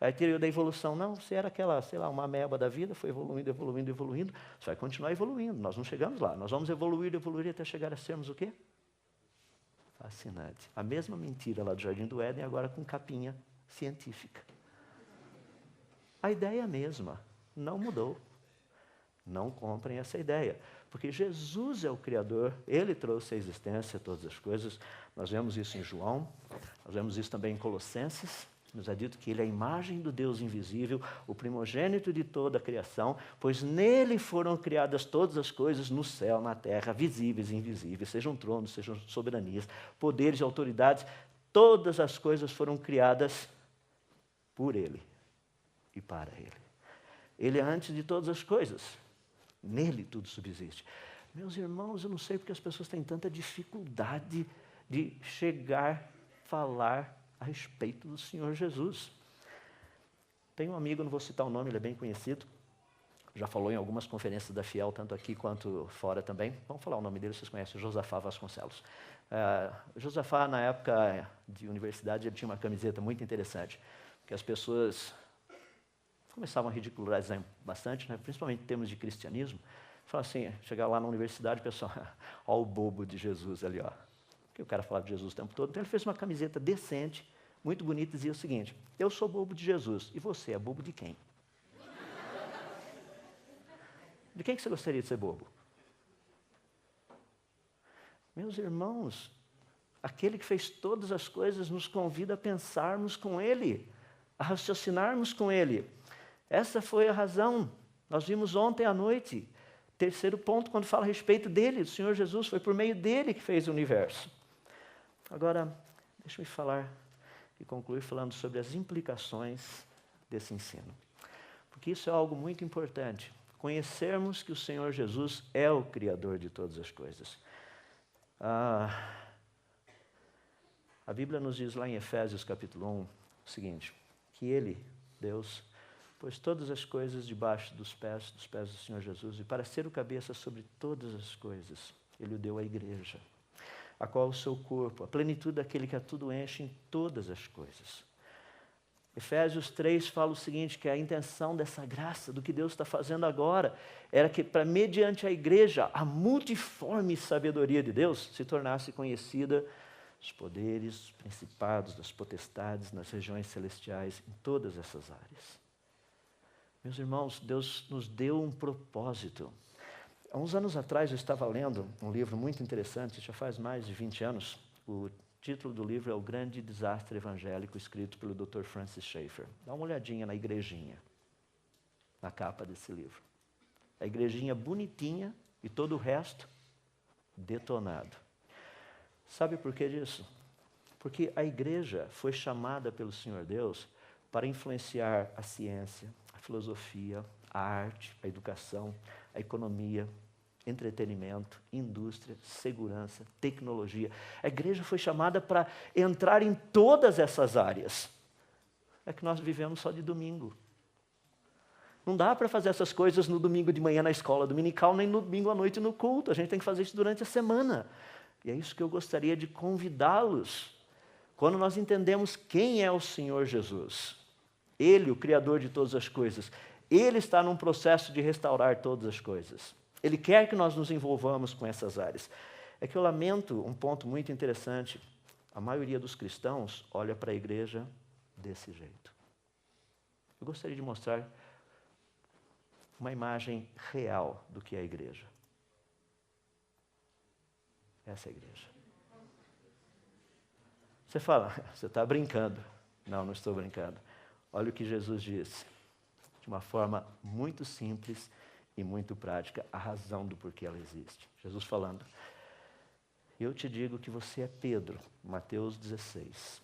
A: Aí teoria da evolução, não, você era aquela, sei lá, uma ameba da vida, foi evoluindo, evoluindo, evoluindo, você vai continuar evoluindo, nós não chegamos lá, nós vamos evoluir, evoluir até chegar a sermos o quê? Fascinante. A mesma mentira lá do Jardim do Éden, agora com capinha científica. A ideia é a mesma, não mudou. Não comprem essa ideia, porque Jesus é o Criador, Ele trouxe à existência todas as coisas. Nós vemos isso em João, nós vemos isso também em Colossenses, nos é dito que Ele é a imagem do Deus invisível, o primogênito de toda a criação, pois nele foram criadas todas as coisas no céu, na terra, visíveis e invisíveis, sejam tronos, sejam soberanias, poderes e autoridades, todas as coisas foram criadas por Ele e para Ele. Ele é antes de todas as coisas. Nele tudo subsiste. Meus irmãos, eu não sei porque as pessoas têm tanta dificuldade de chegar a falar a respeito do Senhor Jesus. Tem um amigo, não vou citar o nome, ele é bem conhecido, já falou em algumas conferências da Fiel, tanto aqui quanto fora também. Vamos falar o nome dele, vocês conhecem, Josafá Vasconcelos. Josafá, na época de universidade, ele tinha uma camiseta muito interessante, que as pessoas começavam a ridicularizar bastante, né? Principalmente em termos de cristianismo. Fala assim, chegar lá na universidade, o pessoal, ó o bobo de Jesus ali, ó. Porque o cara falava de Jesus o tempo todo. Então ele fez uma camiseta decente, muito bonita, e dizia o seguinte: eu sou bobo de Jesus, e você é bobo de quem? De quem que você gostaria de ser bobo? Meus irmãos, aquele que fez todas as coisas nos convida a pensarmos com Ele, a raciocinarmos com Ele. Essa foi a razão. Nós vimos ontem à noite. Terceiro ponto, quando fala a respeito dele, do Senhor Jesus, foi por meio dele que fez o universo. Agora, deixa eu falar e concluir falando sobre as implicações desse ensino. Porque isso é algo muito importante. Conhecermos que o Senhor Jesus é o Criador de todas as coisas. A Bíblia nos diz lá em Efésios capítulo 1 o seguinte, que Ele, Deus, pôs todas as coisas debaixo dos pés do Senhor Jesus, e para ser o cabeça sobre todas as coisas, Ele o deu à igreja, a qual é o seu corpo, a plenitude daquele que a tudo enche em todas as coisas. Efésios 3 fala o seguinte, que a intenção dessa graça, do que Deus está fazendo agora, era que, para mediante a igreja, a multiforme sabedoria de Deus se tornasse conhecida os poderes, os principados, das potestades, nas regiões celestiais, em todas essas áreas. Meus irmãos, Deus nos deu um propósito. Há uns anos atrás eu estava lendo um livro muito interessante, já faz mais de 20 anos. O título do livro é O Grande Desastre Evangélico, escrito pelo Dr. Francis Schaeffer. Dá uma olhadinha na igrejinha, na capa desse livro. A igrejinha bonitinha e todo o resto detonado. Sabe por que disso? Porque a igreja foi chamada pelo Senhor Deus para influenciar a ciência, a filosofia, a arte, a educação, a economia, entretenimento, indústria, segurança, tecnologia. A igreja foi chamada para entrar em todas essas áreas. É que nós vivemos só de domingo. Não dá para fazer essas coisas no domingo de manhã na escola dominical, nem no domingo à noite no culto. A gente tem que fazer isso durante a semana. E é isso que eu gostaria de convidá-los. Quando nós entendemos quem é o Senhor Jesus, Ele, o Criador de todas as coisas, Ele está num processo de restaurar todas as coisas. Ele quer que nós nos envolvamos com essas áreas. É que eu lamento um ponto muito interessante. A maioria dos cristãos olha para a igreja desse jeito. Eu gostaria de mostrar uma imagem real do que é a igreja. Essa é a igreja. Você fala, você está brincando. Não, não estou brincando. Olha o que Jesus disse, de uma forma muito simples e muito prática, a razão do porquê ela existe. Jesus falando, eu te digo que você é Pedro, Mateus 16,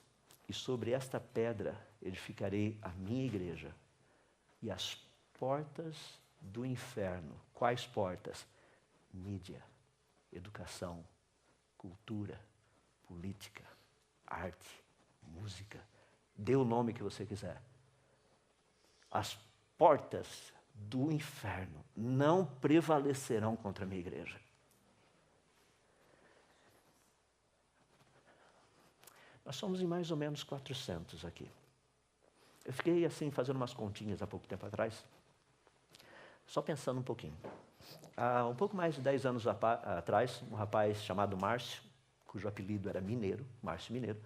A: e sobre esta pedra edificarei a minha igreja, e as portas do inferno, quais portas? Mídia, educação, cultura, política, arte, música, dê o nome que você quiser. As portas do inferno não prevalecerão contra a minha igreja. Nós somos em mais ou menos 400 aqui. Eu fiquei assim, fazendo umas continhas há pouco tempo atrás, só pensando um pouquinho. Há um pouco mais de 10 anos atrás, um rapaz chamado Márcio, cujo apelido era Mineiro, Márcio Mineiro,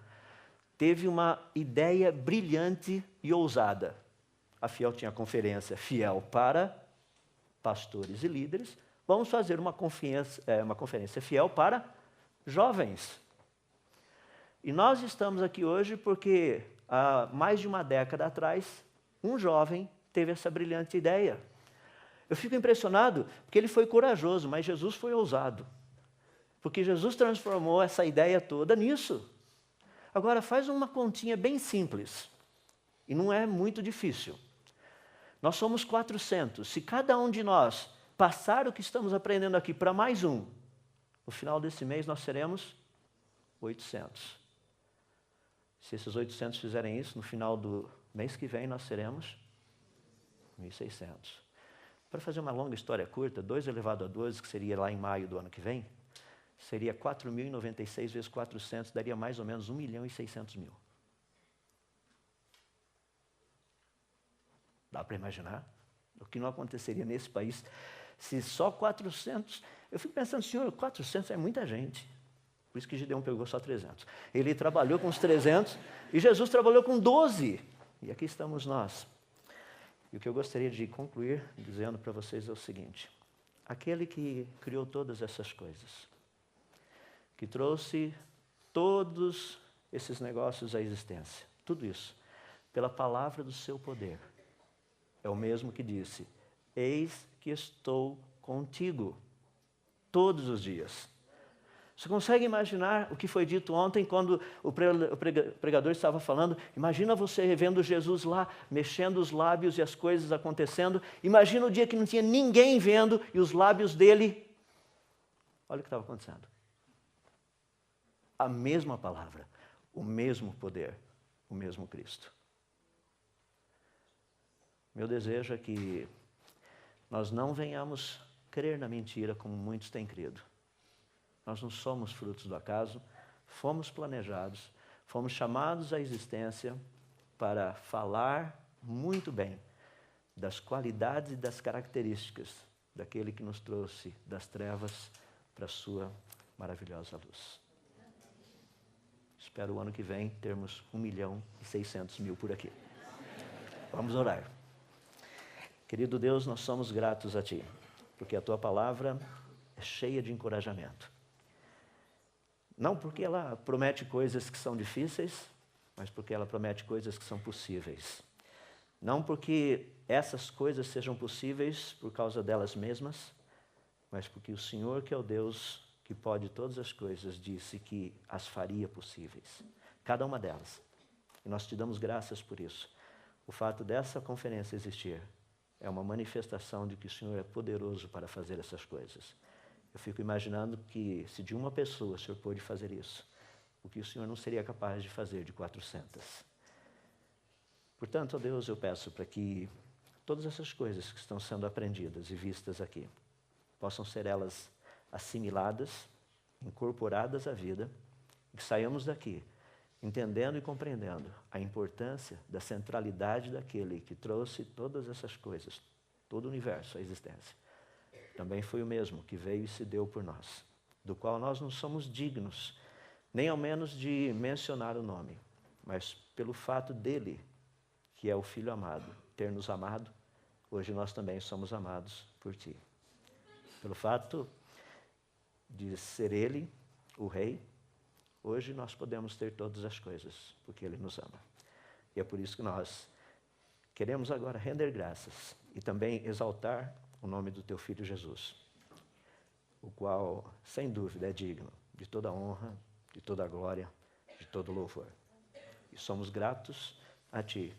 A: teve uma ideia brilhante e ousada. A Fiel tinha conferência Fiel para pastores e líderes. Vamos fazer uma conferência Fiel para jovens. E nós estamos aqui hoje porque, há mais de uma década atrás, um jovem teve essa brilhante ideia. Eu fico impressionado porque ele foi corajoso, mas Jesus foi ousado. Porque Jesus transformou essa ideia toda nisso. Agora, faz uma continha bem simples. E não é muito difícil. Nós somos 400. Se cada um de nós passar o que estamos aprendendo aqui para mais um, no final desse mês nós seremos 800. Se esses 800 fizerem isso, no final do mês que vem nós seremos 1.600. Para fazer uma longa história curta, 2 elevado a 12, que seria lá em maio do ano que vem, seria 4.096 vezes 400, daria mais ou menos 1.600.000. Dá para imaginar o que não aconteceria nesse país se só 400... Eu fico pensando, senhor, 400 é muita gente. Por isso que Gideão pegou só 300. Ele trabalhou com os 300 e Jesus trabalhou com 12. E aqui estamos nós. E o que eu gostaria de concluir dizendo para vocês é o seguinte. Aquele que criou todas essas coisas, que trouxe todos esses negócios à existência, tudo isso, pela palavra do seu poder, é o mesmo que disse, eis que estou contigo todos os dias. Você consegue imaginar o que foi dito ontem, quando o pregador estava falando? Imagina você vendo Jesus lá, mexendo os lábios e as coisas acontecendo. Imagina o dia que não tinha ninguém vendo e os lábios dele... Olha o que estava acontecendo. A mesma palavra, o mesmo poder, o mesmo Cristo. Meu desejo é que nós não venhamos crer na mentira como muitos têm crido. Nós não somos frutos do acaso, fomos planejados, fomos chamados à existência para falar muito bem das qualidades e das características daquele que nos trouxe das trevas para a sua maravilhosa luz. Espero o ano que vem termos 1.600.000 por aqui. Vamos orar. Querido Deus, nós somos gratos a Ti, porque a Tua palavra é cheia de encorajamento. Não porque ela promete coisas que são difíceis, mas porque ela promete coisas que são possíveis. Não porque essas coisas sejam possíveis por causa delas mesmas, mas porque o Senhor, que é o Deus que pode todas as coisas, disse que as faria possíveis. Cada uma delas. E nós te damos graças por isso. O fato dessa conferência existir é uma manifestação de que o Senhor é poderoso para fazer essas coisas. Eu fico imaginando que se de uma pessoa o Senhor pôde fazer isso, o que o Senhor não seria capaz de fazer de 400. Portanto, ó Deus, eu peço para que todas essas coisas que estão sendo aprendidas e vistas aqui, possam ser elas assimiladas, incorporadas à vida, e que saiamos daqui entendendo e compreendendo a importância da centralidade daquele que trouxe todas essas coisas, todo o universo à existência. Também foi o mesmo que veio e se deu por nós, do qual nós não somos dignos, nem ao menos de mencionar o nome, mas pelo fato dele, que é o Filho amado, ter nos amado, hoje nós também somos amados por Ti. Pelo fato de ser Ele, o Rei, hoje nós podemos ter todas as coisas, porque Ele nos ama. E é por isso que nós queremos agora render graças e também exaltar o nome do Teu Filho Jesus, o qual, sem dúvida, é digno de toda honra, de toda glória, de todo louvor. E somos gratos a Ti,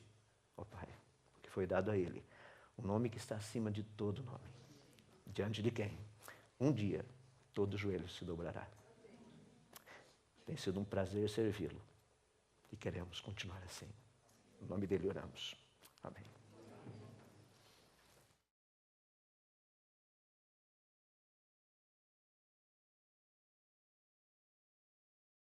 A: ó Pai, porque foi dado a Ele o nome que está acima de todo nome, diante de quem, um dia, todo joelho se dobrará. Tem sido um prazer servi-lo e queremos continuar assim. Em nome dele oramos. Amém.